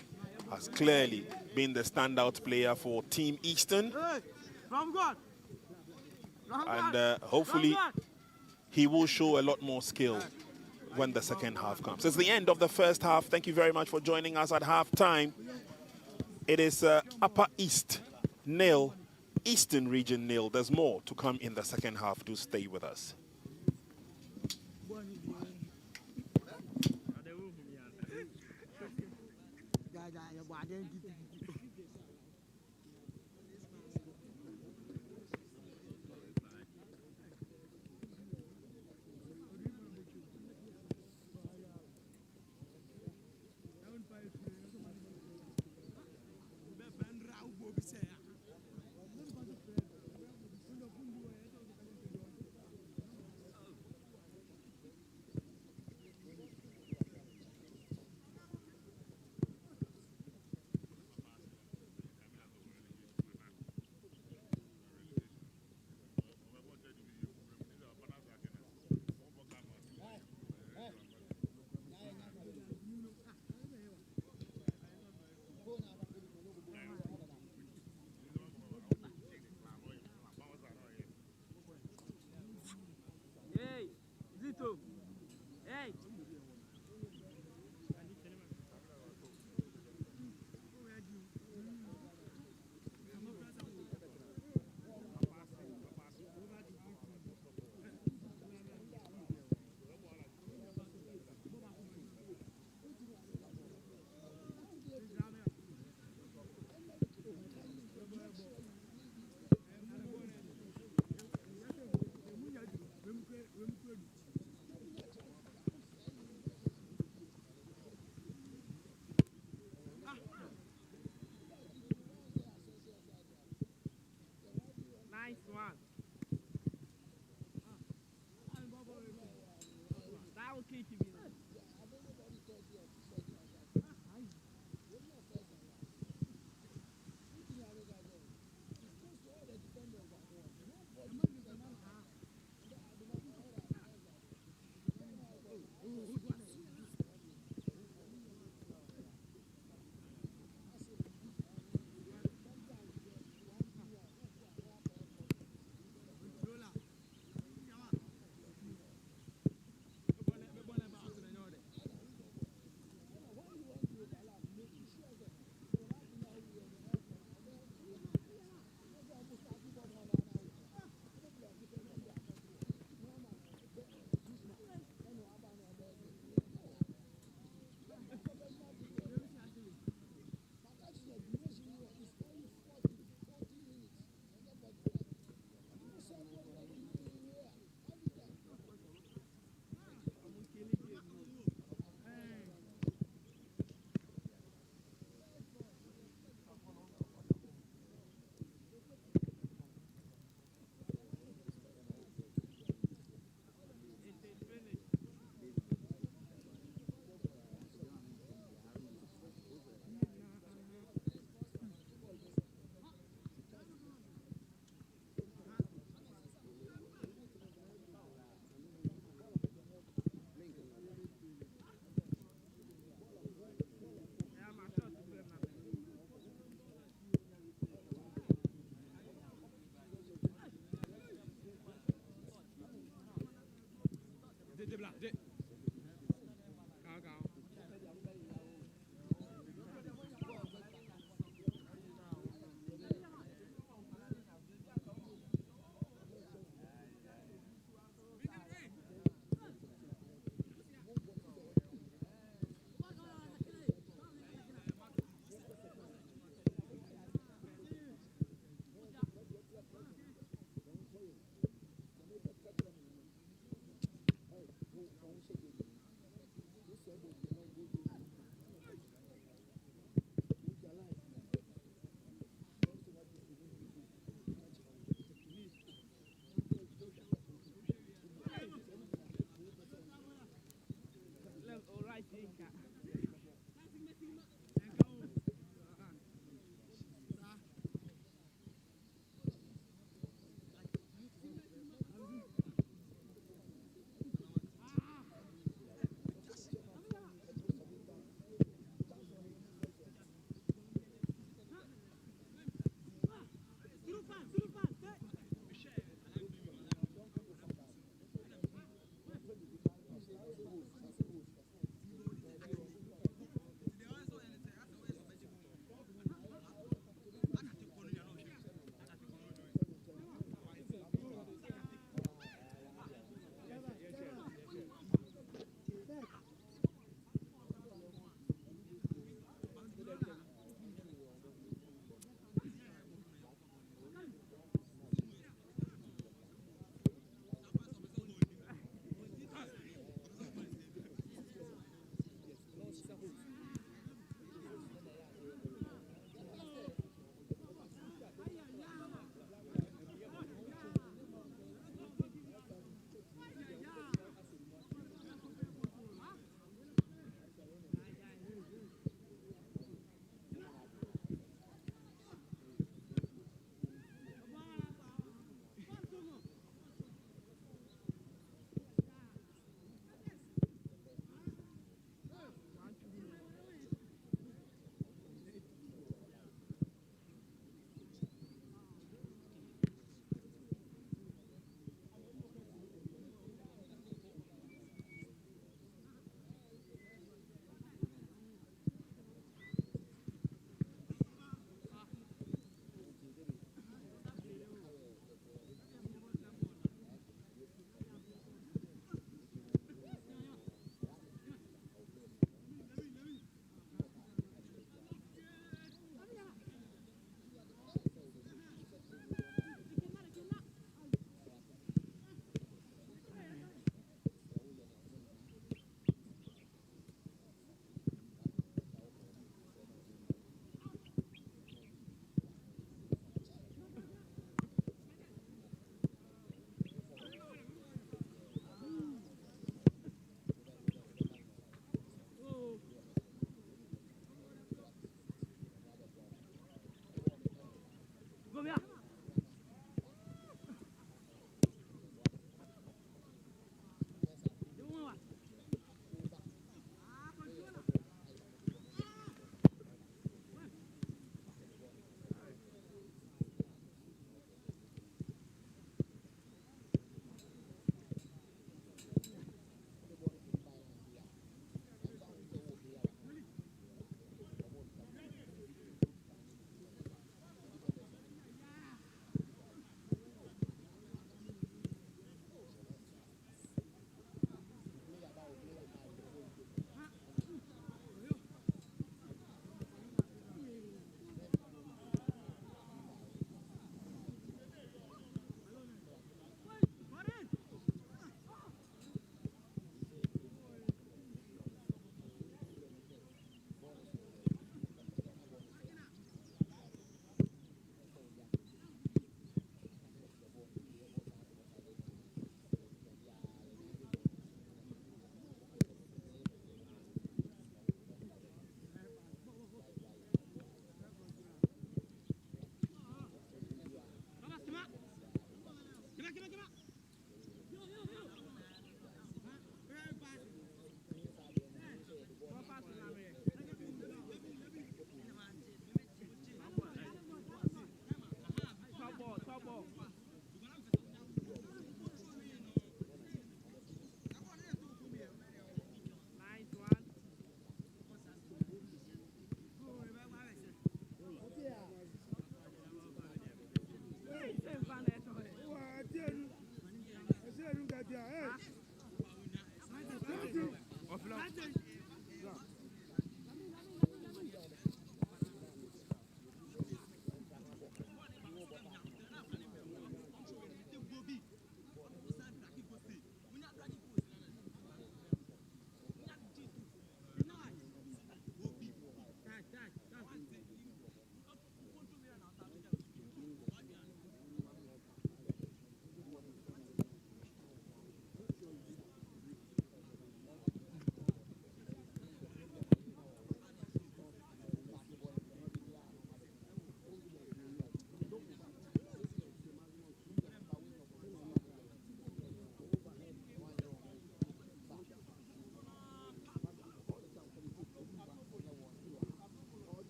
has clearly been the standout player for Team Eastern. And hopefully he will show a lot more skill when the second half comes. It's the end of the first half. Thank you very much for joining us at halftime. It is Upper East 0, Eastern Region 0. There's more to come in the second half. Do stay with us.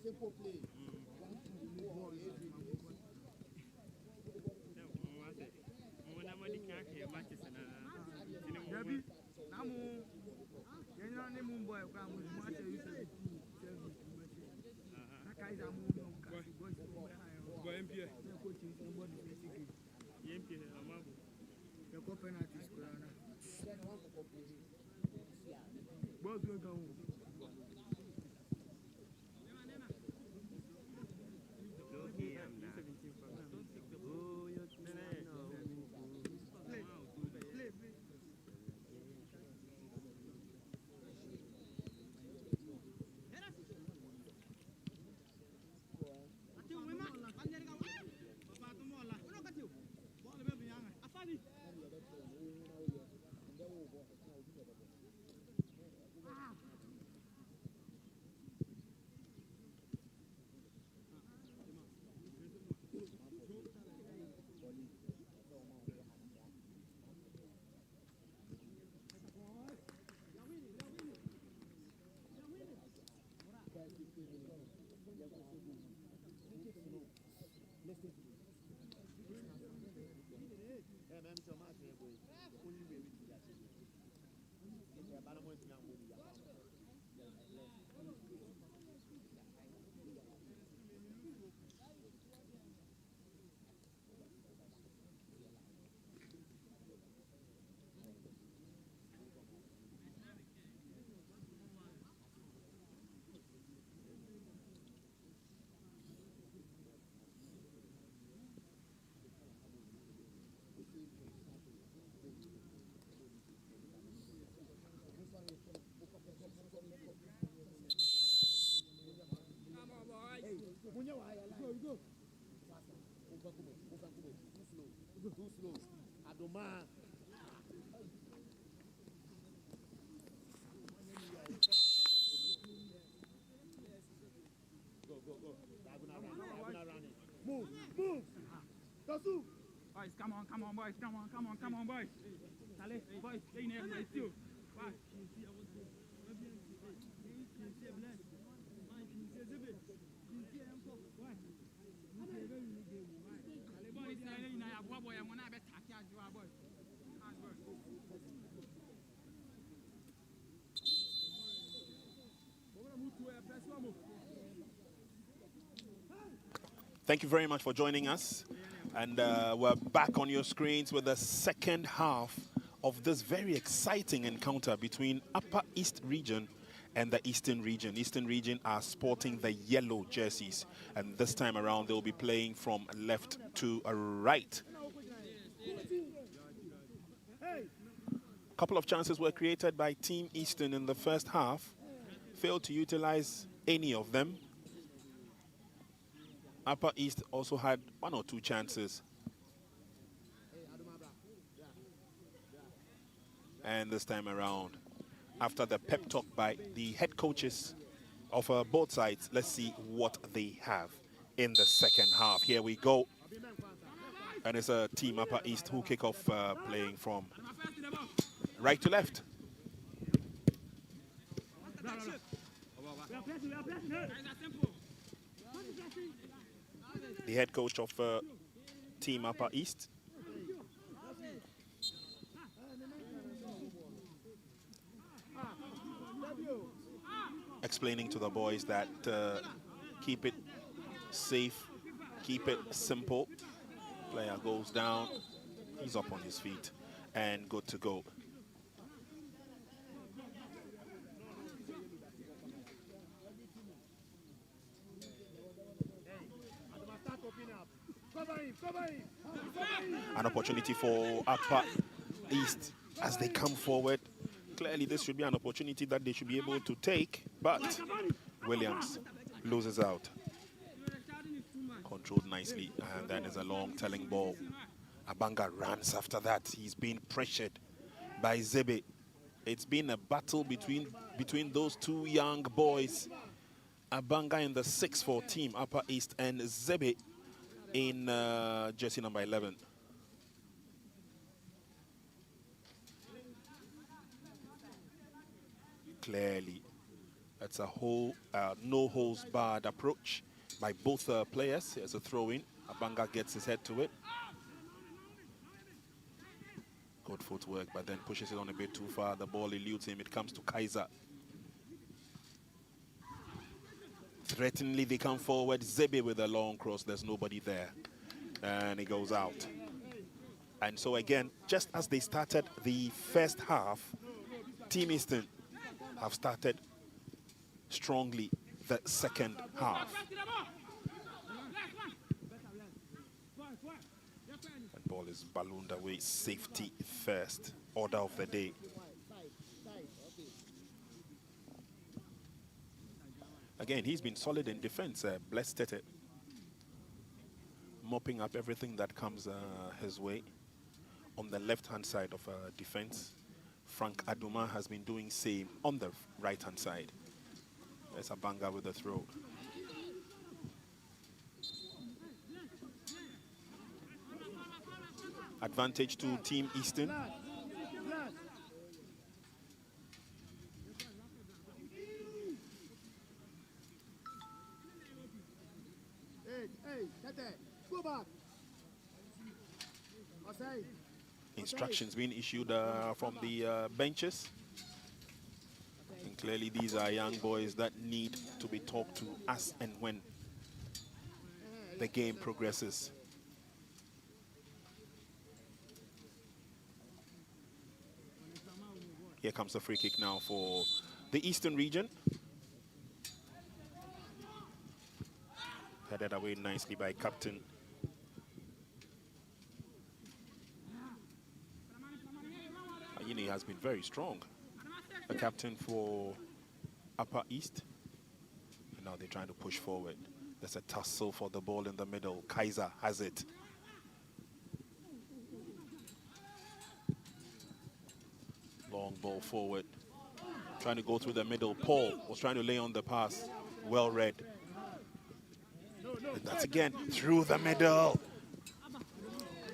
Simple play. Too slow. Adoma. Go. Diagonal running. Move. Tosu. Boys, come on, boys. Come on, boys. Allez, boys, stay in there, let's do. Thank you very much for joining us. And we're back on your screens with the second half of this very exciting encounter between Upper East Region and the Eastern Region. Eastern Region are sporting the yellow jerseys. And this time around, they'll be playing from left to right. A couple of chances were created by Team Eastern in the first half. Failed to utilize any of them. Upper East also had one or two chances. And this time around, after the pep talk by the head coaches of both sides, let's see what they have in the second half. Here we go. And it's a Team Upper East who kick off playing from right to left. The head coach of Team Upper East. Explaining to the boys that keep it safe, keep it simple. Player goes down, he's up on his feet, and good to go. An opportunity for Upper East as they come forward. Clearly, this should be an opportunity that they should be able to take, but Williams loses out. Controlled nicely, and that is a long telling ball. Abanga runs after that. He's being pressured by Zebe. It's been a battle between those two young boys. Abanga in the 6-4 team, Upper East, and Zebe in jersey number 11. Clearly, that's a whole no-holds-barred approach by both players. Here's a throw-in. Abanga gets his head to it. Good footwork, but then pushes it on a bit too far. The ball eludes him. It comes to Kaiser. Threateningly, they come forward. Zebe with a long cross. There's nobody there. And he goes out. And so again, just as they started the first half, Team Eastern have started strongly the second half. And ball is ballooned away. Safety first. Order of the day. Again, he's been solid in defense. Blessed Tete, mopping up everything that comes his way. On the left-hand side of defense, Frank Aduma has been doing same on the right-hand side. There's Abanga with the throw. Advantage to Team Eastern. Go back. Instructions being issued from the benches. And clearly these are young boys that need to be talked to as and when the game progresses. Here comes the free kick now for the Eastern region. Headed away nicely by captain. Ayini has been very strong. The captain for Upper East. And now they're trying to push forward. There's a tussle for the ball in the middle. Kaiser has it. Long ball forward. Trying to go through the middle. Paul was trying to lay on the pass. Well read. And that's again through the middle.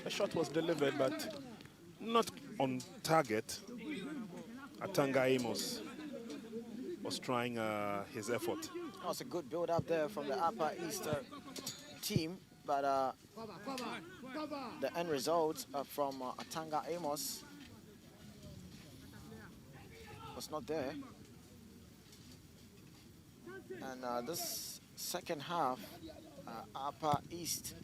The shot was delivered, but not on target. Atanga Amos was trying his effort. That was a good build up there from the Upper East team, but the end result from Atanga Amos was not there. And this second half, Upper East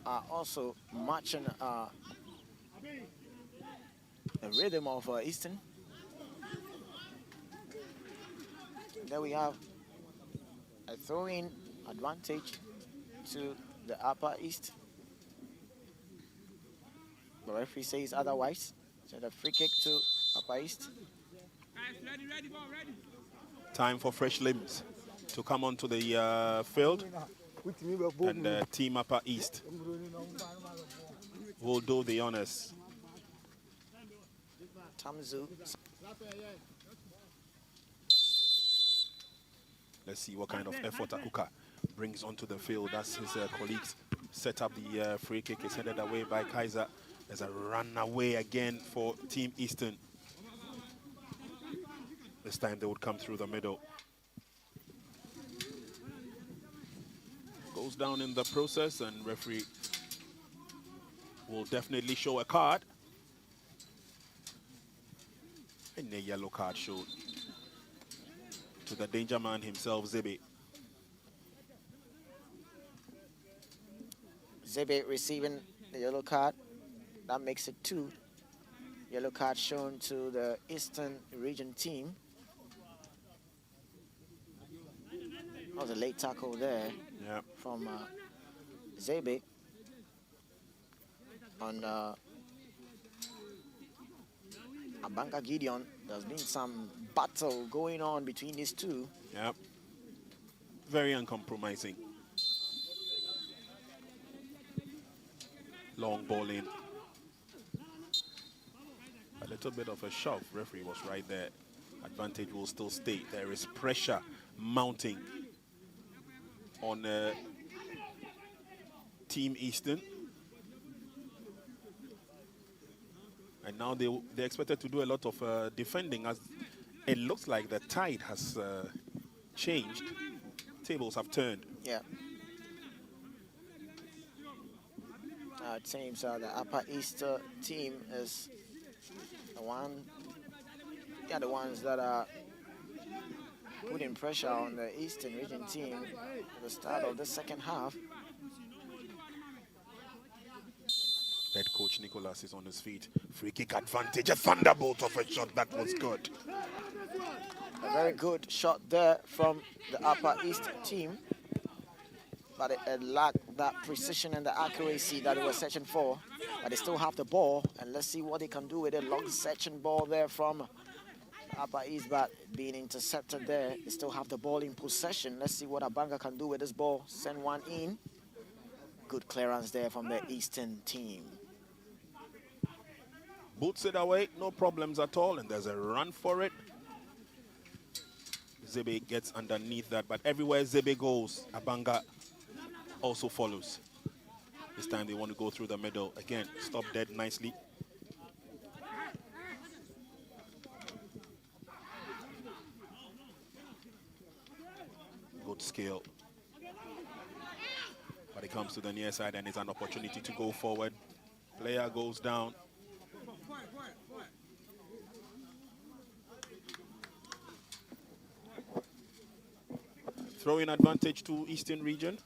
are also matching the rhythm of Eastern. There we have a throw-in advantage to the Upper East. The referee says otherwise. So the free kick to Upper East. Time for fresh limbs to come onto the field. And Team Upper East will do the honors. Tamzu. Let's see what kind of effort Akuka brings onto the field as his colleagues set up the free kick. Is headed away by Kaiser. There's a runaway again for Team Eastern. This time they would come through the middle. Goes down in the process, and referee will definitely show a card. And a yellow card showed to the danger man himself, Zebe. Zebe receiving the yellow card. That makes it 2. Yellow card shown to the Eastern region team. That was a late tackle there from Zebe on Abanga Gideon. There's been some battle going on between these two. Yep. Very uncompromising. Long ball in. A little bit of a shove. Referee was right there. Advantage will still stay. There is pressure mounting on Team Eastern. And now they're expected to do a lot of defending, as it looks like the tide has changed. Tables have turned. Yeah. It seems the Upper East team is the one. They are the ones that are putting pressure on the Eastern Region team at the start of the second half. Head coach Nicholas is on his feet. Free kick advantage. A thunderbolt of a shot. That was good. A very good shot there from the Upper East team. But it lacked that precision and the accuracy that they were searching for. But they still have the ball. And let's see what they can do with a long searching ball there from Upper East. But being intercepted there, they still have the ball in possession. Let's see what Abanga can do with this ball. Send one in. Good clearance there from the Eastern team. Boots it away, no problems at all, and there's a run for it. Zebe gets underneath that, but everywhere Zebe goes, Abanga also follows. This time they want to go through the middle. Again, stop dead nicely. Good skill. But it comes to the near side and it's an opportunity to go forward. Player goes down. Throwing advantage to Eastern Region.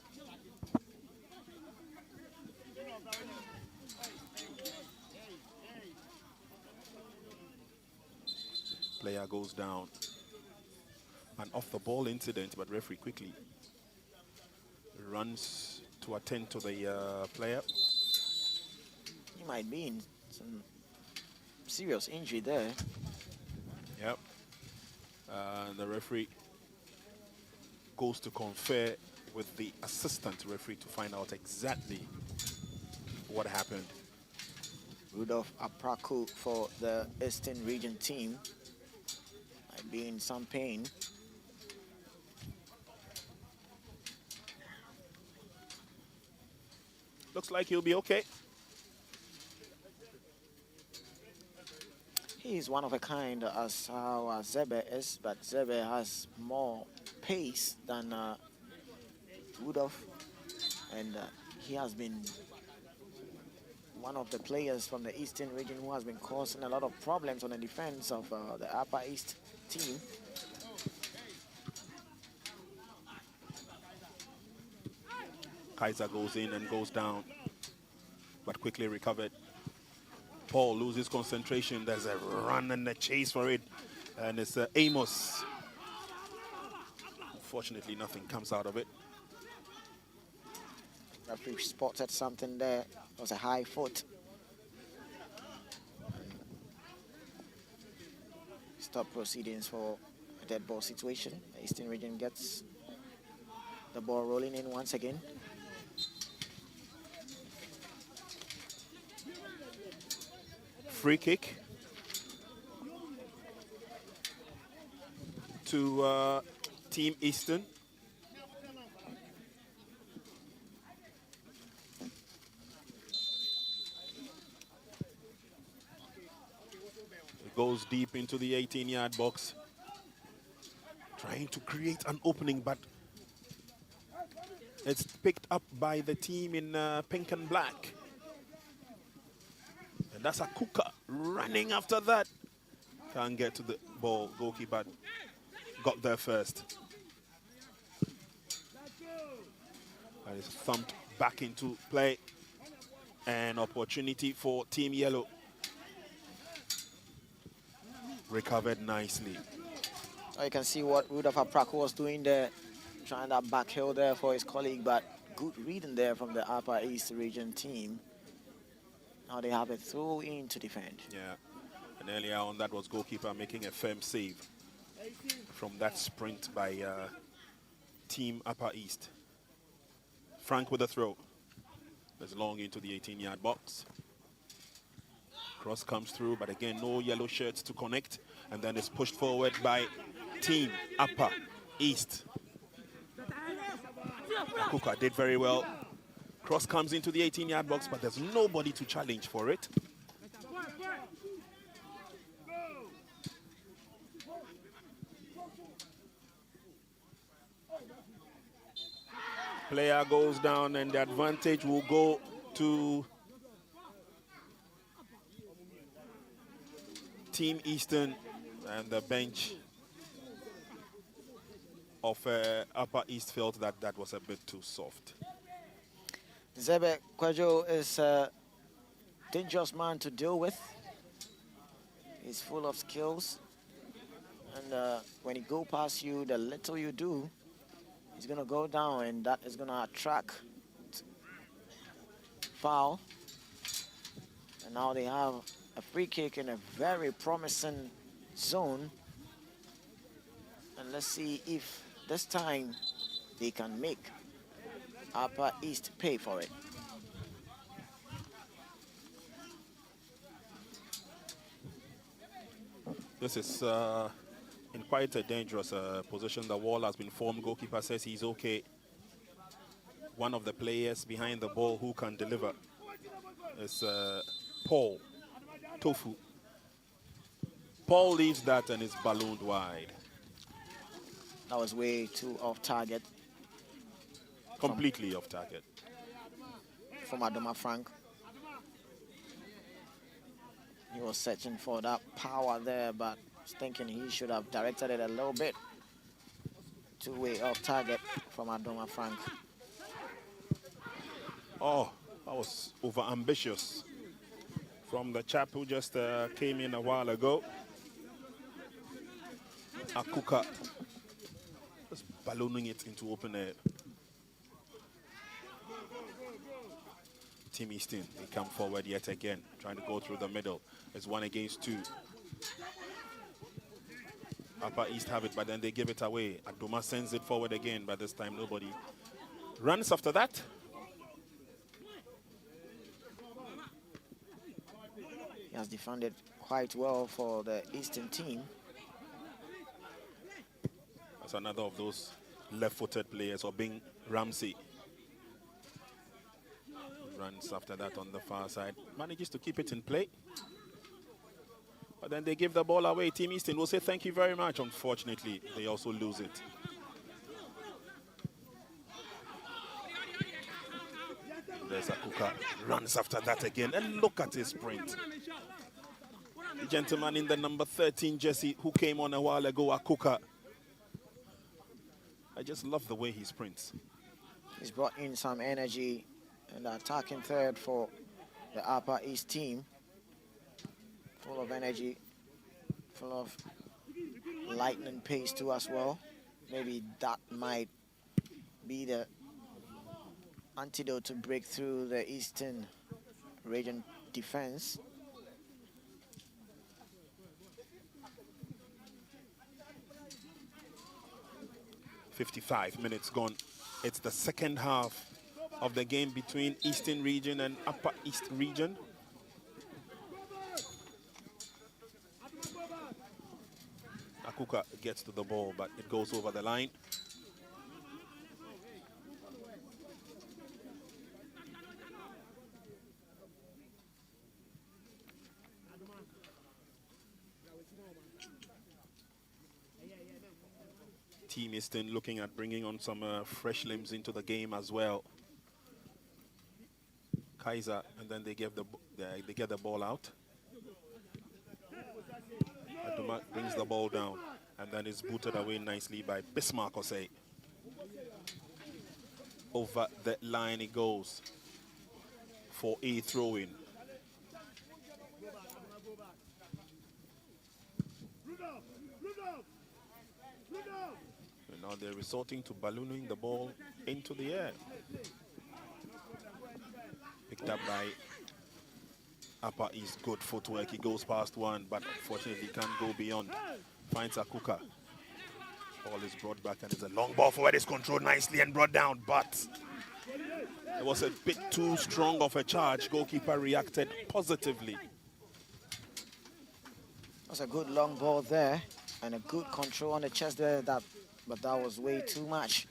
Player goes down. An off the ball incident, but referee quickly runs to attend to the player. He might be in some serious injury there. Yep. The referee goes to confer with the assistant referee to find out exactly what happened. Rudolph Apraku for the Eastern Region team might be in some pain. Looks like he'll be okay. He's one of a kind as how Zebe is, but Zebe has more pace than Rudolph, and he has been one of the players from the Eastern Region who has been causing a lot of problems on the defense of the Upper East team. Kaiser goes in and goes down, but quickly recovered. Paul loses concentration. There's a run and a chase for it, and it's Amos. Unfortunately, nothing comes out of it. Referee spotted something there. It was a high foot. Stop proceedings for a dead ball situation. The Eastern Region gets the ball rolling in once again. Free kick to Team Eastern. It goes deep into the 18-yard box. Trying to create an opening, but it's picked up by the team in pink and black. That's a Kuka running after that. Can't get to the ball. Goalkeeper got there first. That is thumped back into play. An opportunity for Team Yellow. Recovered nicely. You can see what Rudolph Apraku was doing there, trying that back heel there for his colleague, but good reading there from the Upper East Region team. Now they have a throw in to defend. Yeah, And earlier on, that was goalkeeper making a firm save from that sprint by Team Upper East. Frank with the throw. It's long into the 18-yard box. Cross comes through, but again, no yellow shirts to connect. And then it's pushed forward by Team Upper East. Akuka did very well. Cross comes into the 18-yard box, but there's nobody to challenge for it. Player goes down, and the advantage will go to Team Eastern, and the bench of Upper East felt that that was a bit too soft. Zebe Kwajo is a dangerous man to deal with. He's full of skills. And when he go past you, the little you do, he's going to go down, and that is going to attract foul. And now they have a free kick in a very promising zone. And let's see if this time they can make Upper East pay for it. This is in quite a dangerous position. The wall has been formed. Goalkeeper says he's okay. One of the players behind the ball who can deliver is Paul Tofu. Paul leaves that and is ballooned wide. That was way too off target. Completely off target. From Adoma Frank. He was searching for that power there, but was thinking he should have directed it a little bit. Two-way off target from Adoma Frank. Oh, that was over-ambitious from the chap who just came in a while ago. Akuka just ballooning it into open air. Team Easton, they come forward yet again, trying to go through the middle. It's 1 against 2. Upper East have it, but then they give it away. Adoma sends it forward again, but this time nobody runs after that. He has defended quite well for the Eastern team. That's another of those left-footed players, or Bing Ramsey. Runs after that on the far side. Manages to keep it in play. But then they give the ball away. Team Eastern will say thank you very much. Unfortunately, they also lose it. There's Akuka. Runs after that again. And look at his sprint. The gentleman in the number 13 jersey who came on a while ago, Akuka. I just love the way he sprints. He's brought in some energy in the attacking third for the Upper East team. Full of energy, full of lightning pace too as well. Maybe that might be the antidote to break through the Eastern region defense. .55 minutes gone. It's the second half of the game between Eastern region and Upper East region. Akuka gets to the ball, but it goes over the line. Team Eastern looking at bringing on some fresh limbs into the game as well. Kaiser, and then they get the ball out. Aduma brings the ball down, and then it's booted away nicely by Bismarck Osei. Over the line it goes for a throw-in. And now they're resorting to ballooning the ball into the air. Picked up by Upper East, good footwork. He goes past one, but unfortunately can't go beyond. Finds Akuka. Ball is brought back, and it's a long ball forward. It's controlled nicely and brought down, but it was a bit too strong of a charge. Goalkeeper reacted positively. That's a good long ball there and a good control on the chest there, but that was way too much.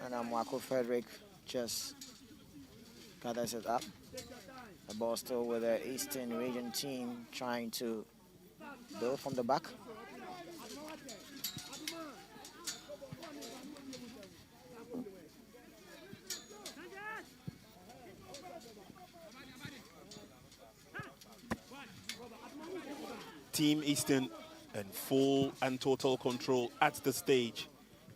And Marco Frederick just gathers it up. The ball still with the Eastern Region team trying to build from the back. Team Eastern in full and total control at the stage,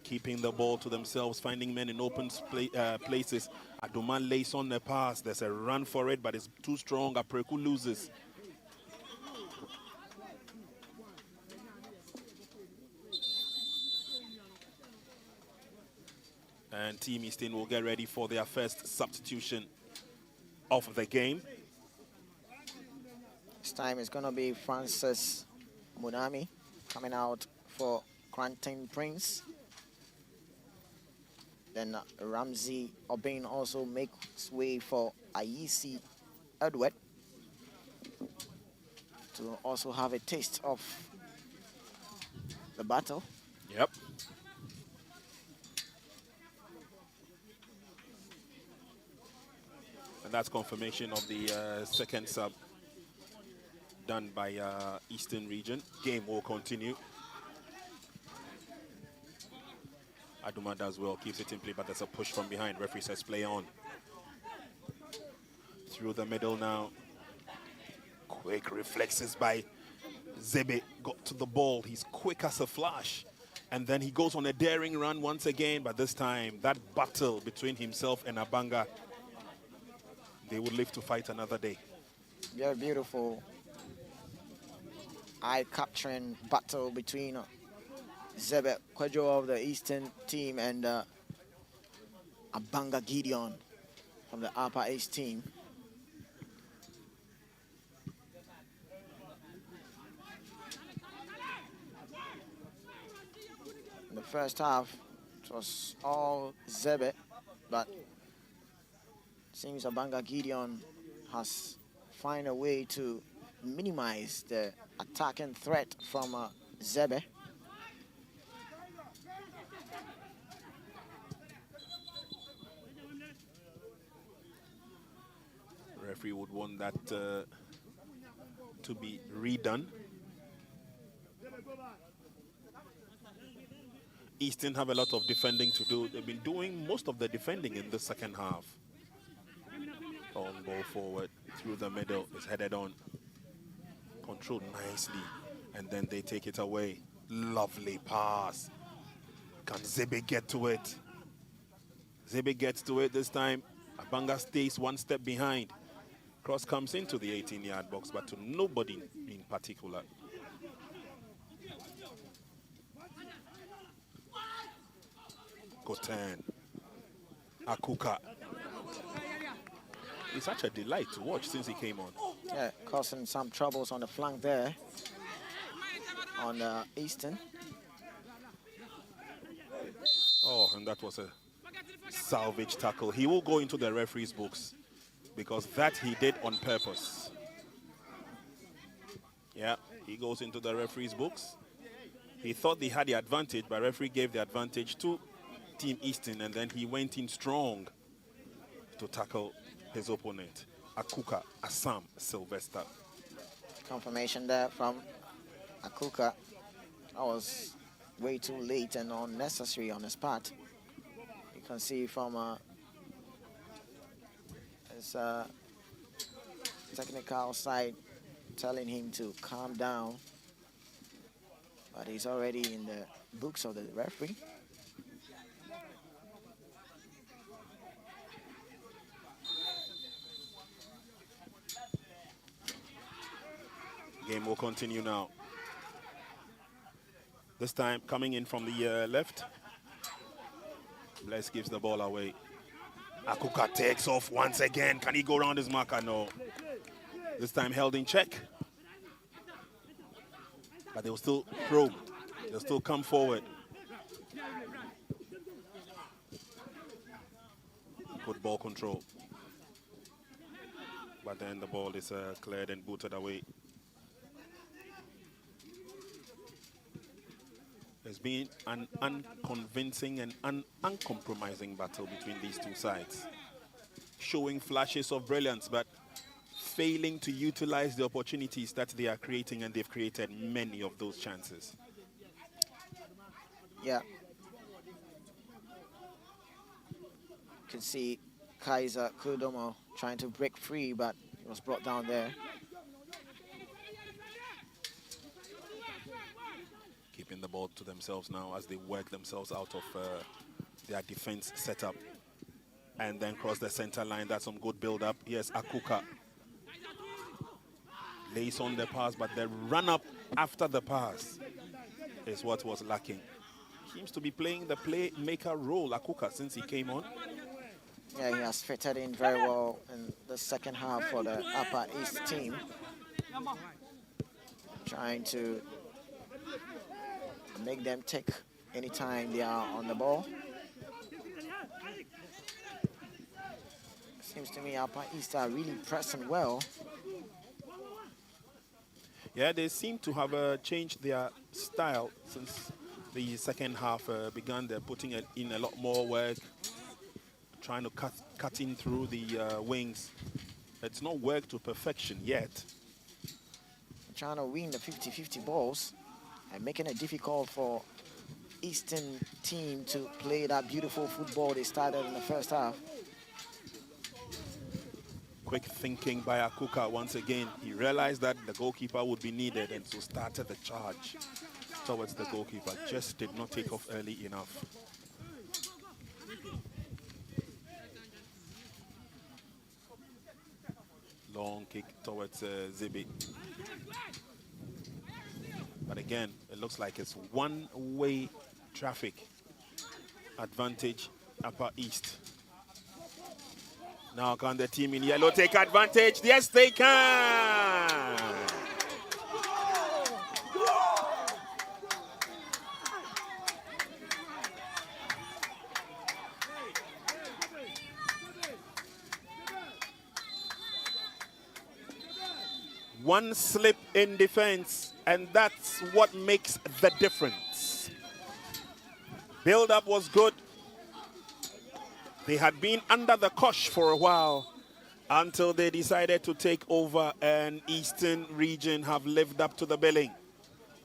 keeping the ball to themselves, finding men in open places. Aduman lays on the pass. There's a run for it, but it's too strong. Apreku loses. And Team Eastern will get ready for their first substitution of the game. This time it's going to be Francis Munami coming out for Cranton Prince. Then Ramsey Obin also makes way for Ayisi Edward to also have a taste of the battle. Yep. And that's confirmation of the second sub done by Eastern Region. Game will continue. Aduma does well, keeps it in play, but there's a push from behind. Referee says play on. Through the middle now. Quick reflexes by Zebe. Got to the ball. He's quick as a flash. And then he goes on a daring run once again, but this time that battle between himself and Abanga, they would live to fight another day. Very beautiful eye-capturing battle between Zebe Kwadwo of the Eastern team and Abanga Gideon from the Upper East team. In the first half, it was all Zebe, but it seems Abanga Gideon has found a way to minimize the attacking threat from Zebe. Referee would want that to be redone. Eastern have a lot of defending to do. They've been doing most of the defending in the second half. Long ball forward through the middle is headed on. Controlled nicely. And then they take it away. Lovely pass. Can Zebe get to it? Zebe gets to it this time. Abanga stays one step behind. Cross comes into the 18-yard box, but to nobody in particular. Kotan. Akuka. It's such a delight to watch since he came on. Yeah, causing some troubles on the flank there on Eastern. Oh, and that was a salvage tackle. He will go into the referee's books because that he did on purpose. Yeah, he goes into the referee's books. He thought he had the advantage, but referee gave the advantage to Team Eastern, and then he went in strong to tackle his opponent, Akuka Assam Sylvester. Confirmation there from Akuka. That was way too late and unnecessary on his part. You can see from his technical side telling him to calm down, but he's already in the books of the referee. Game will continue now. This time coming in from the left. Bless gives the ball away. Akuka takes off once again. Can he go around his marker? No. This time held in check. But they'll still probe. They'll still come forward. Good ball control. But then the ball is cleared and booted away. It's been an unconvincing and uncompromising battle between these two sides. Showing flashes of brilliance, but failing to utilize the opportunities that they are creating, and they've created many of those chances. Yeah. You can see Kaiser Kudomo trying to break free, but it was brought down there. Keeping the ball to themselves now as they work themselves out of their defense setup. And then cross the center line. That's some good build-up. Yes, Akuka lays on the pass, but the run-up after the pass is what was lacking. Seems to be playing the playmaker role, Akuka, since he came on. Yeah, he has fitted in very well in the second half for the Upper East team. Trying to make them take any time they are on the ball. Seems to me Upper East are really pressing well. Yeah, they seem to have changed their style since the second half began. They're putting in a lot more work, trying to cut in through the wings. It's not worked to perfection yet. Trying to win the 50-50 balls and making it difficult for Eastern team to play that beautiful football they started in the first half. Quick thinking by Akuka once again. He realized that the goalkeeper would be needed, and so started the charge towards the goalkeeper. Just did not take off early enough. Long kick towards Zibi. But again, it looks like it's one-way traffic. Advantage Upper East. Now can the team in yellow take advantage? Yes, they can! One slip in defense, and that's what makes the difference. Build-up was good. They had been under the cosh for a while until they decided to take over, and Eastern region have lived up to the billing.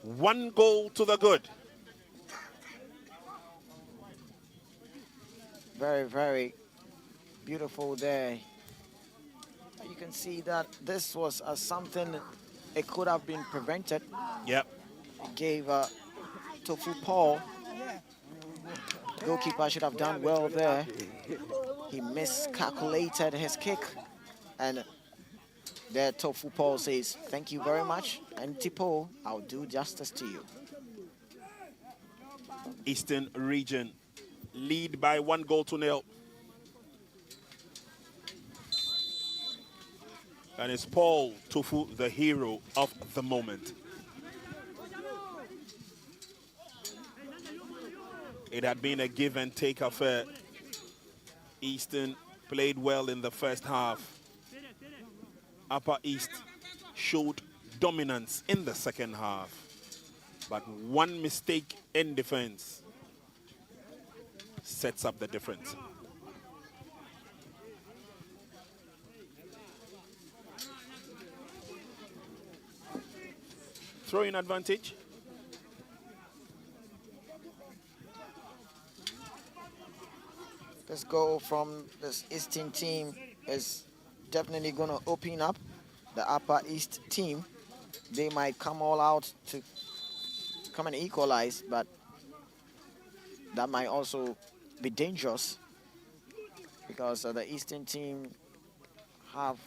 1 goal to the good. Very, very beautiful there. You can see that this was something it could have been prevented. Yep. It gave Tofu Paul. Goalkeeper should have done well there. He miscalculated his kick, and there Tofu Paul says, "Thank you very much, and Tipo, I'll do justice to you." Eastern region lead by 1 goal to 0. And it's Paul Tofu, the hero of the moment. It had been a give and take affair. Eastern played well in the first half. Upper East showed dominance in the second half. But one mistake in defense sets up the difference. Throw-in advantage. This goal from this Eastern team is definitely going to open up the Upper East team. They might come all out to come and equalize, but that might also be dangerous because the Eastern team have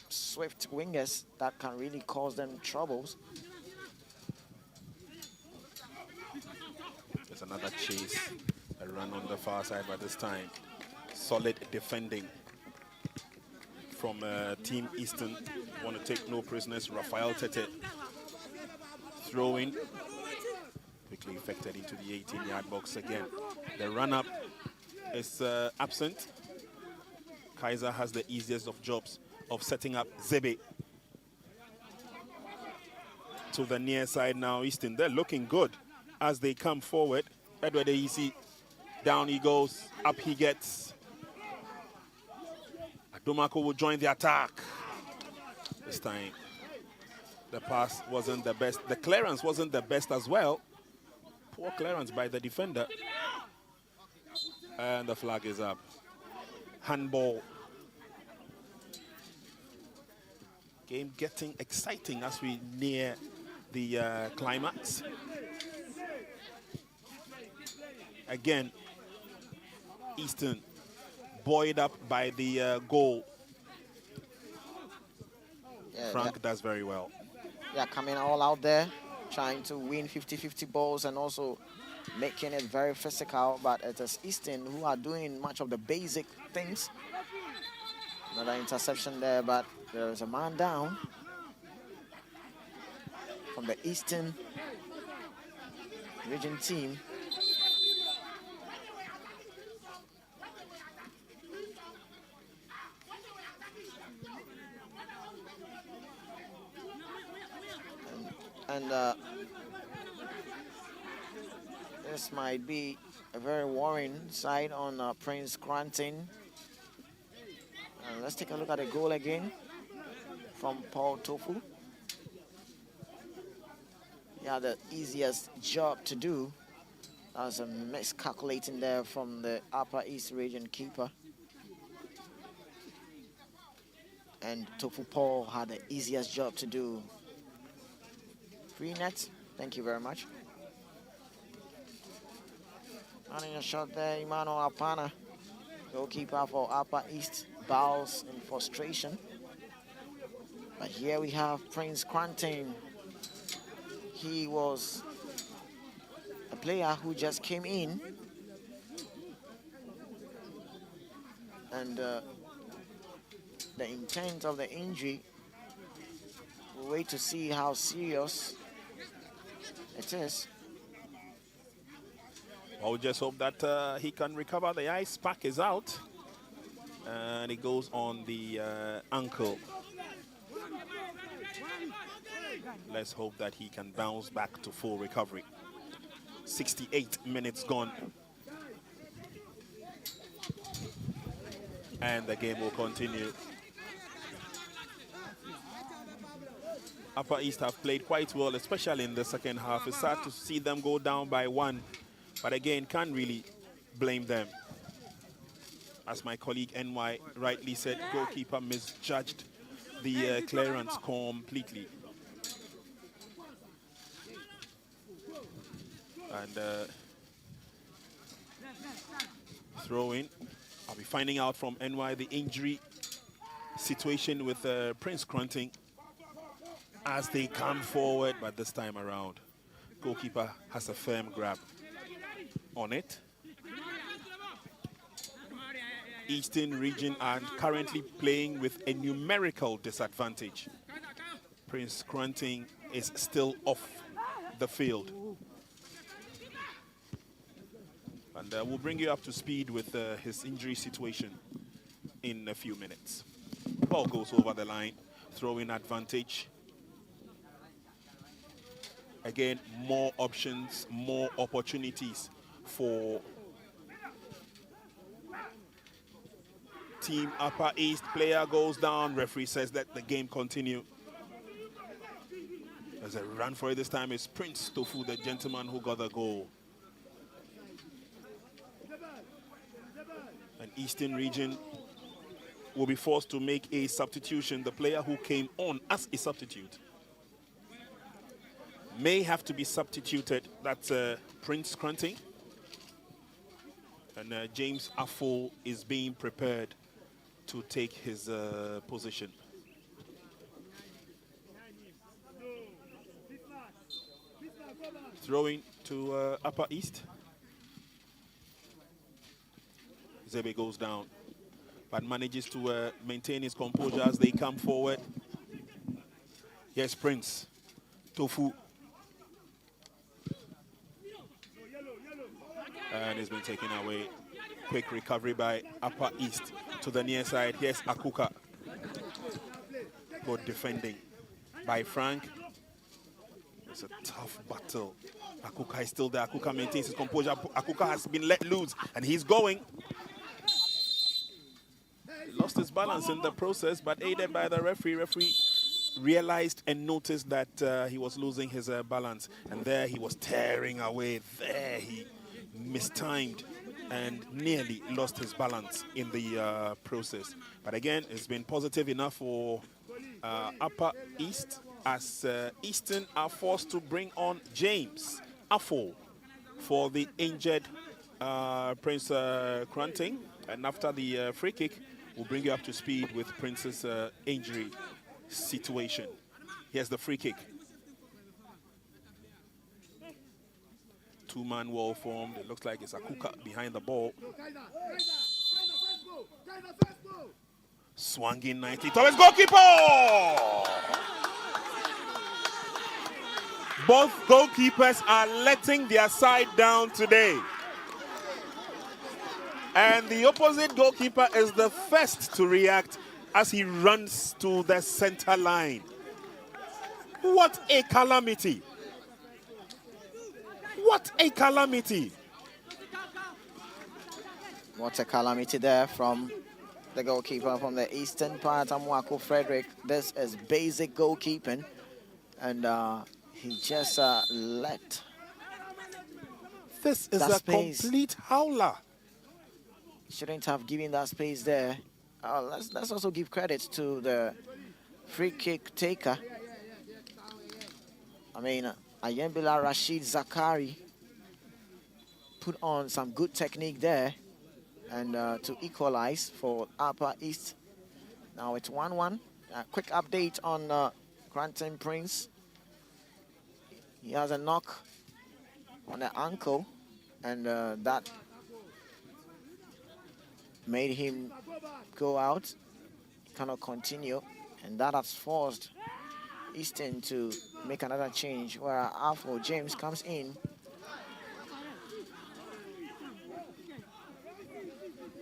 swift wingers that can really cause them troubles. There's another chase, a run on the far side, but this time Solid defending from Team Eastern. Want to take no prisoners. Rafael Tete throwing. Quickly effected into the 18-yard box again. The run-up is absent. Kaiser has the easiest of jobs of setting up Zebe to the near side now. Eastern, they're looking good as they come forward. Edward Easy, down he goes, up he gets. Adomako will join the attack. This time, the pass wasn't the best. The clearance wasn't the best as well. Poor clearance by the defender. And the flag is up. Handball. Game getting exciting as we near the climax. Again, Eastern buoyed up by the goal. Yeah, Frank does very well. Yeah, coming all out there, trying to win 50-50 balls and also making it very physical. But it is Eastern who are doing much of the basic things. Another interception there, but there is a man down from the Eastern region team. And this might be a very worrying side on Prince Granting. Let's take a look at the goal again from Paul Tofu. He had the easiest job to do. That was a miscalculating there from the Upper East region keeper. And Tofu Paul had the easiest job to do. Free net, thank you very much. Running a shot there, Emmanuel Apana, goalkeeper for Upper East, bows in frustration. But here we have Prince Quantin. He was a player who just came in. And the intent of the injury, we'll wait to see how serious it is. Well, we just hope that he can recover. The ice pack is out. And it goes on the ankle. Let's hope that he can bounce back to full recovery. 68 minutes gone. And the game will continue. Upper East have played quite well, especially in the second half. It's sad to see them go down by 1. But again, can't really blame them. As my colleague NY rightly said, goalkeeper misjudged the clearance completely. And throw in. I'll be finding out from NY the injury situation with Prince Crunting as they come forward, but this time around, goalkeeper has a firm grab on it. Eastern region are currently playing with a numerical disadvantage. Prince Crunting is still off the field. And we'll bring you up to speed with his injury situation in a few minutes. Ball goes over the line, throwing advantage. Again, more options, more opportunities for Team Upper East. Player goes down. Referee says that the game continue. There's a run for it this time. It's Prince Tofu, the gentleman who got the goal. And Eastern region will be forced to make a substitution. The player who came on as a substitute may have to be substituted. That's Prince Crunting. And James Affle is being prepared to take his position. Throwing to Upper East. Zebe goes down, but manages to maintain his composure as they come forward. Yes, Prince. Tofu. And he's been taken away. Quick recovery by Upper East to the near side. Here's Akuka. Good defending by Frank. It's a tough battle. Akuka is still there. Akuka maintains his composure. Akuka has been let loose, and he's going. He lost his balance in the process, but aided by the referee. Referee realized and noticed that he was losing his balance, and there he was tearing away. There he mistimed and nearly lost his balance in the process. But again, it's been positive enough for Upper East, as Eastern are forced to bring on James Affo for the injured Prince Cranting. And after the free kick, we'll bring you up to speed with Prince's injury situation. Here's the free kick. Two-man wall formed. It looks like it's Akuka behind the ball. Swung in 90 towards goalkeeper! Both goalkeepers are letting their side down today. And the opposite goalkeeper is the first to react as he runs to the center line. What a calamity! What a calamity! What a calamity there from the goalkeeper from the eastern part, Amwako Frederick. This is basic goalkeeping, and he just let. This is a complete howler. Shouldn't have given that space there. Let's also give credit to the free kick taker. I mean, Ayembila Rashid Zakari put on some good technique there and to equalize for Upper East. Now it's 1-1. A quick update on Cranton Prince. He has a knock on the ankle, and that made him go out. He cannot continue, and that has forced Eastern to make another change where Afro James comes in.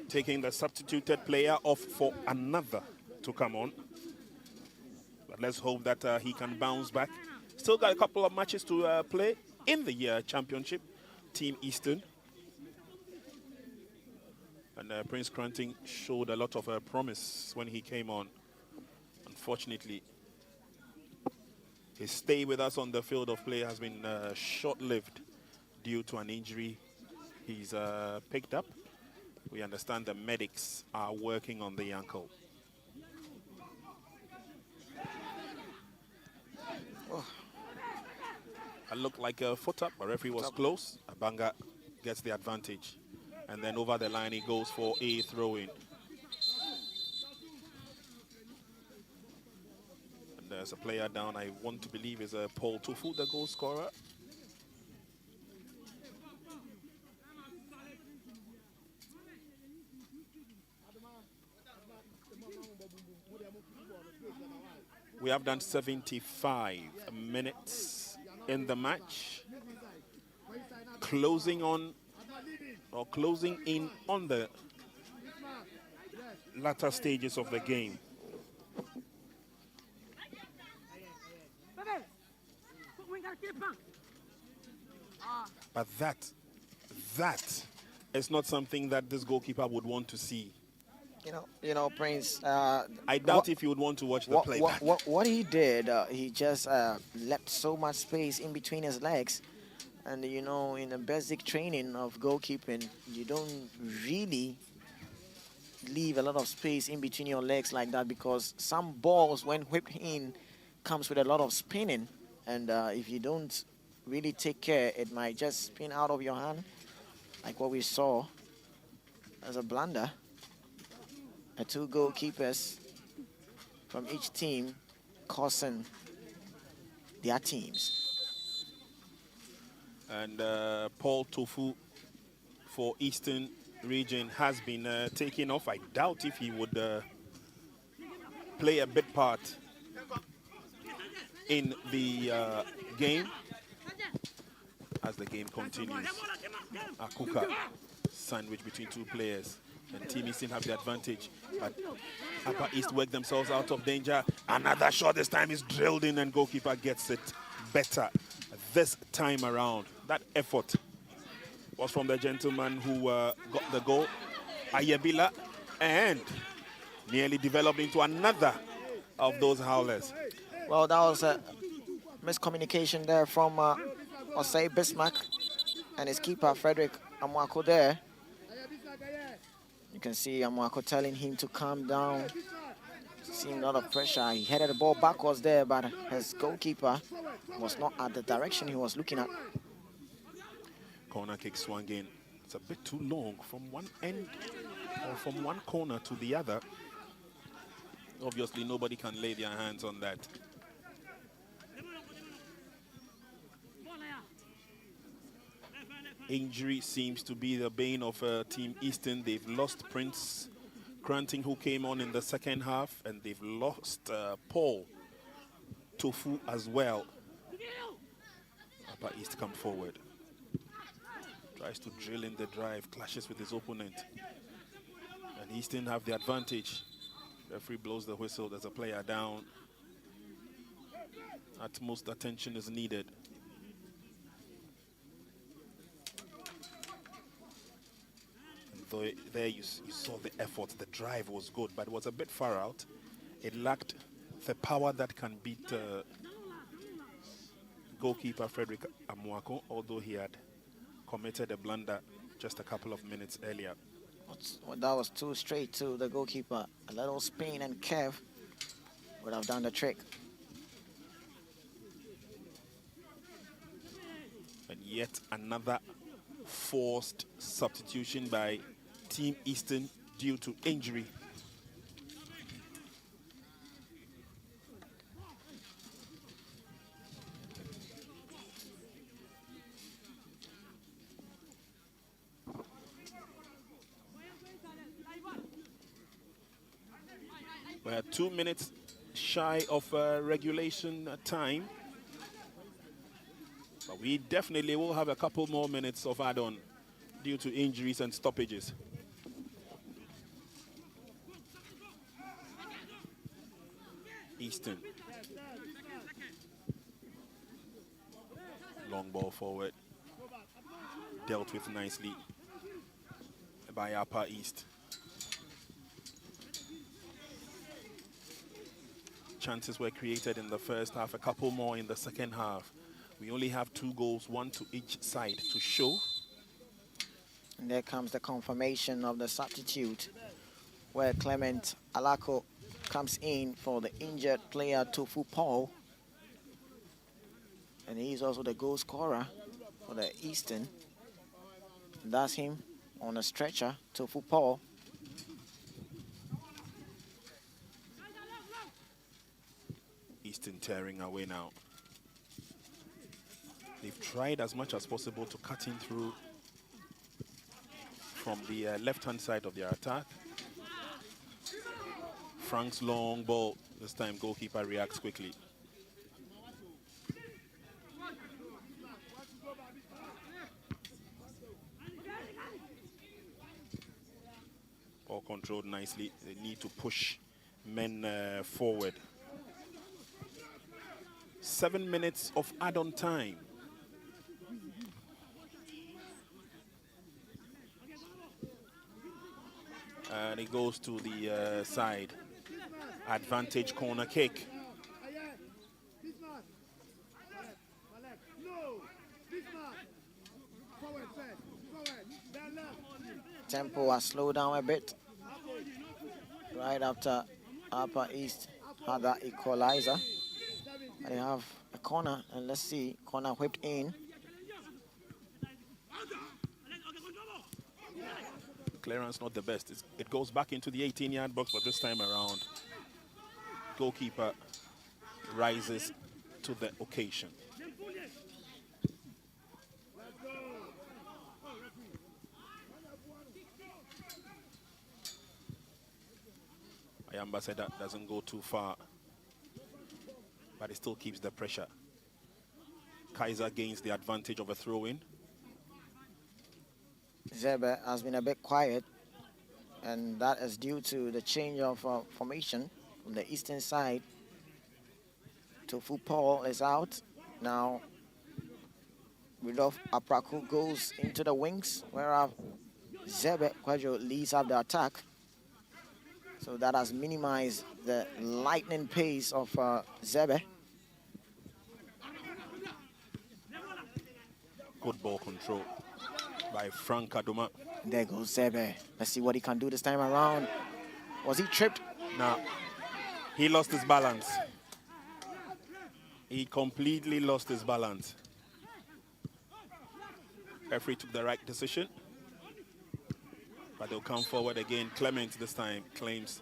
Taking the substituted player off for another to come on. But let's hope that he can bounce back. Still got a couple of matches to play in the championship, Team Eastern. And Prince Cranting showed a lot of promise when he came on. Unfortunately, his stay with us on the field of play has been short-lived due to an injury he's picked up. We understand the medics are working on the ankle. Oh. It looked like a foot up, but referee was close. Abanga gets the advantage. And then over the line, he goes for a throw-in. And there's a player down, I want to believe is Paul Tufu, the goal scorer. We have done 75 minutes in the match. Closing in on the latter stages of the game. But that is not something that this goalkeeper would want to see. You know, Prince. I doubt if you would want to watch the playback. What he did, he just left so much space in between his legs. And, you know, in the basic training of goalkeeping, you don't really leave a lot of space in between your legs like that, because some balls, when whipped in, comes with a lot of spinning. And if you don't really take care, it might just spin out of your hand, like what we saw as a blunder. Two goalkeepers from each team causing their teams. And Paul Tofu for Eastern region has been taking off. I doubt if he would play a big part in the game as the game continues. Akuka sandwich between two players, and Team Eastern have the advantage. But Upper East work themselves out of danger. Another shot this time is drilled in, and goalkeeper gets it better this time around. That effort was from the gentleman who got the goal, Ayebila, and nearly developed into another of those howlers. Well, that was a miscommunication there from Osei Bismarck and his keeper, Frederick Amwako there. You can see Amwako telling him to calm down. Seeing a lot of pressure. He headed the ball backwards there, but his goalkeeper was not at the direction he was looking at. Corner kick swung in. It's a bit too long from one end or from one corner to the other. Obviously, nobody can lay their hands on that. Injury seems to be the bane of Team Eastern. They've lost Prince Granting, who came on in the second half, and they've lost Paul Tofu as well. Upper East come forward. Tries to drill in the drive, clashes with his opponent. And Eastern have the advantage. Referee blows the whistle, there's a player down. Utmost attention is needed. And there you saw the effort, the drive was good, but it was a bit far out. It lacked the power that can beat goalkeeper Frederick Amwako, although he had committed a blunder just a couple of minutes earlier. Well, that was too straight to the goalkeeper. A little spin and curve would have done the trick. And yet another forced substitution by Team Eastern due to injury. We're 2 minutes shy of regulation time. But we definitely will have a couple more minutes of add-on due to injuries and stoppages. Eastern. Long ball forward. Dealt with nicely by Upper East. Chances were created in the first half, a couple more in the second half. We only have 2 goals, 1 to each side to show. And there comes the confirmation of the substitute, where Clement Alako comes in for the injured player Tofu Paul. And he's also the goal scorer for the Eastern. And that's him on a stretcher, Tofu Paul. Eastern tearing away now. They've tried as much as possible to cut in through from the left-hand side of their attack. Frank's long ball. This time goalkeeper reacts quickly. Ball controlled nicely. They need to push men forward. 7 minutes of add-on time. And it goes to the side. Advantage corner kick. Tempo has slowed down a bit. Right after Upper East had that equalizer. And they have a corner, and let's see, corner whipped in. Clearance not the best. It goes back into the 18-yard box, but this time around, goalkeeper rises to the occasion. The ambassador doesn't go too far, but it still keeps the pressure. Kaiser gains the advantage of a throw-in. Zebe has been a bit quiet, and that is due to the change of formation from the eastern side. Tofu Paul is out. Now, Rudolph Apraku goes into the wings, whereas Zebe Kwajo leads up the attack. So that has minimized the lightning pace of Zebe. Good ball control by Frank Adoma. There goes Zebe. Let's see what he can do this time around. Was he tripped? Now, he lost his balance. He completely lost his balance. Referee took the right decision, but they'll come forward again. Clement this time claims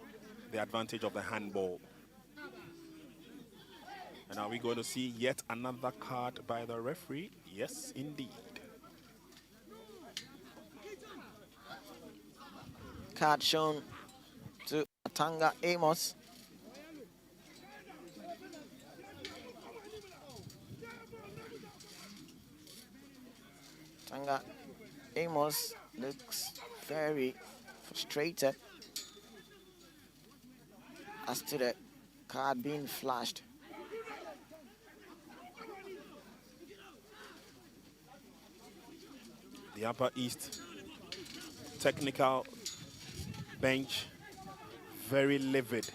the advantage of the handball. And are we going to see yet another card by the referee? Yes, indeed. Card shown to Atanga Amos. Atanga Amos looks very frustrated as to the card being flashed. The Upper East technical bench, very livid.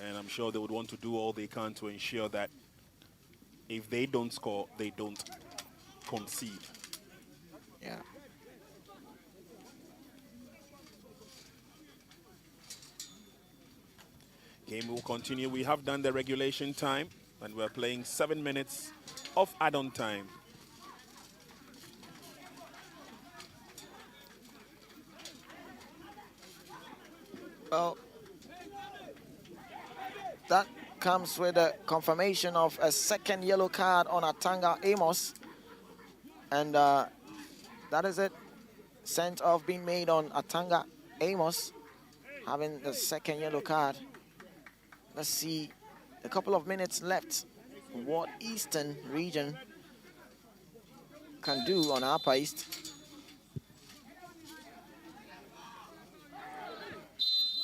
And I'm sure they would want to do all they can to ensure that if they don't score, they don't concede. Yeah. Game will continue. We have done the regulation time, and we're playing 7 minutes of add-on time. Well, that comes with a confirmation of a second yellow card on Atanga Amos. And that is it. Sent off being made on Atanga Amos, having the second yellow card. Let's see, a couple of minutes left. What Eastern region can do on Upper East.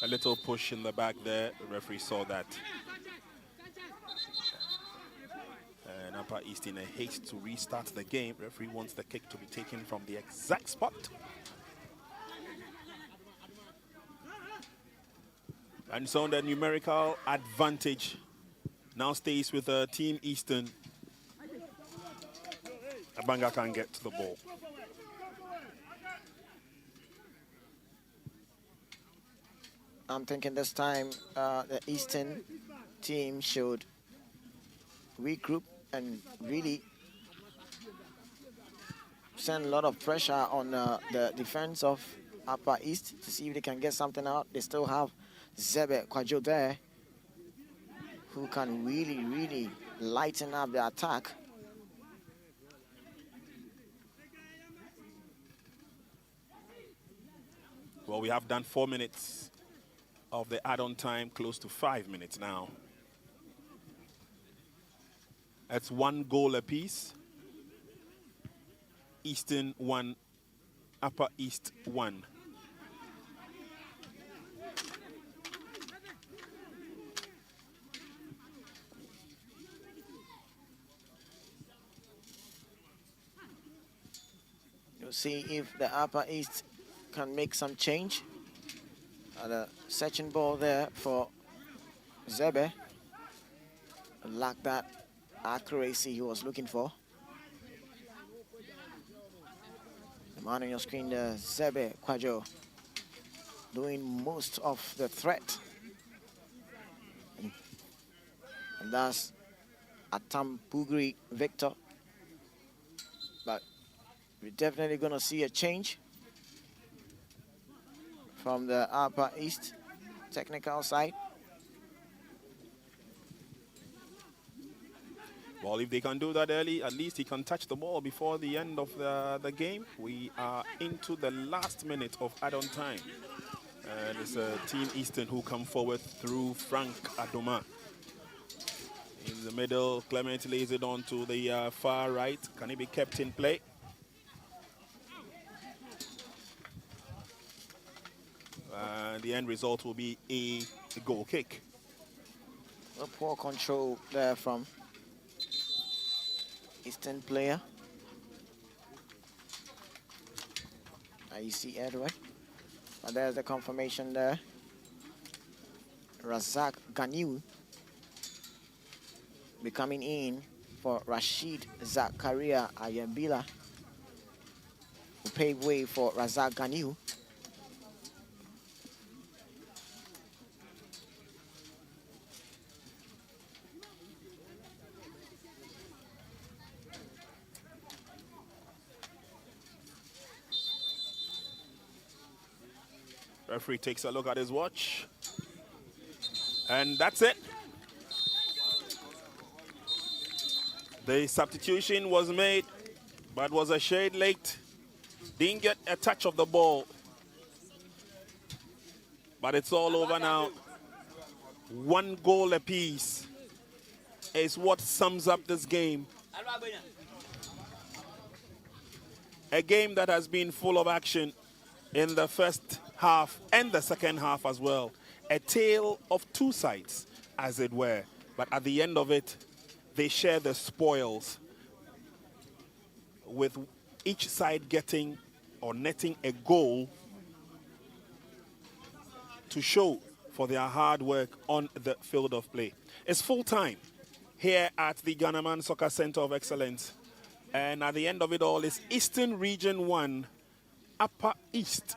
A little push in the back there. The referee saw that. And Upper East in a haste to restart the game. Referee wants the kick to be taken from the exact spot. And so the numerical advantage now stays with Team Eastern. Abanga can't get to the ball. I'm thinking this time the Eastern team should regroup and really send a lot of pressure on the defense of Upper East to see if they can get something out. They still have Zebe Kwajo there, who can really, really lighten up the attack. Well, we have done 4 minutes of the add-on time, close to 5 minutes now. That's 1 goal apiece. Eastern 1, Upper East 1. You'll see if the Upper East can make some change. A searching ball there for Zebe. Lack that accuracy he was looking for. The man on your screen there, Zebe Kwajo, doing most of the threat. And that's Atam Pugri Victor. But we're definitely going to see a change from the Upper East technical side. Well, if they can do that early, at least he can touch the ball before the end of the game. We are into the last minute of add-on time. And it's Team Eastern who come forward through Frank Adoma. In the middle, Clement lays it on to the far right. Can he be kept in play? The end result will be a goal kick. A poor control there from Eastern player. You see Edward. But there's the confirmation there. Razak Ganiu becoming in for Rashid Zakaria Ayambila, who paved way for Razak Ganiu. Referee takes a look at his watch. And that's it. The substitution was made, but was a shade late. Didn't get a touch of the ball. But it's all over now. 1 goal apiece is what sums up this game. A game that has been full of action in the first half and the second half as well. A tale of two sides, as it were. But at the end of it, they share the spoils, with each side getting or netting a goal to show for their hard work on the field of play. It's full time here at the Ghanaman Soccer Center of Excellence. And at the end of it all is Eastern Region 1, Upper East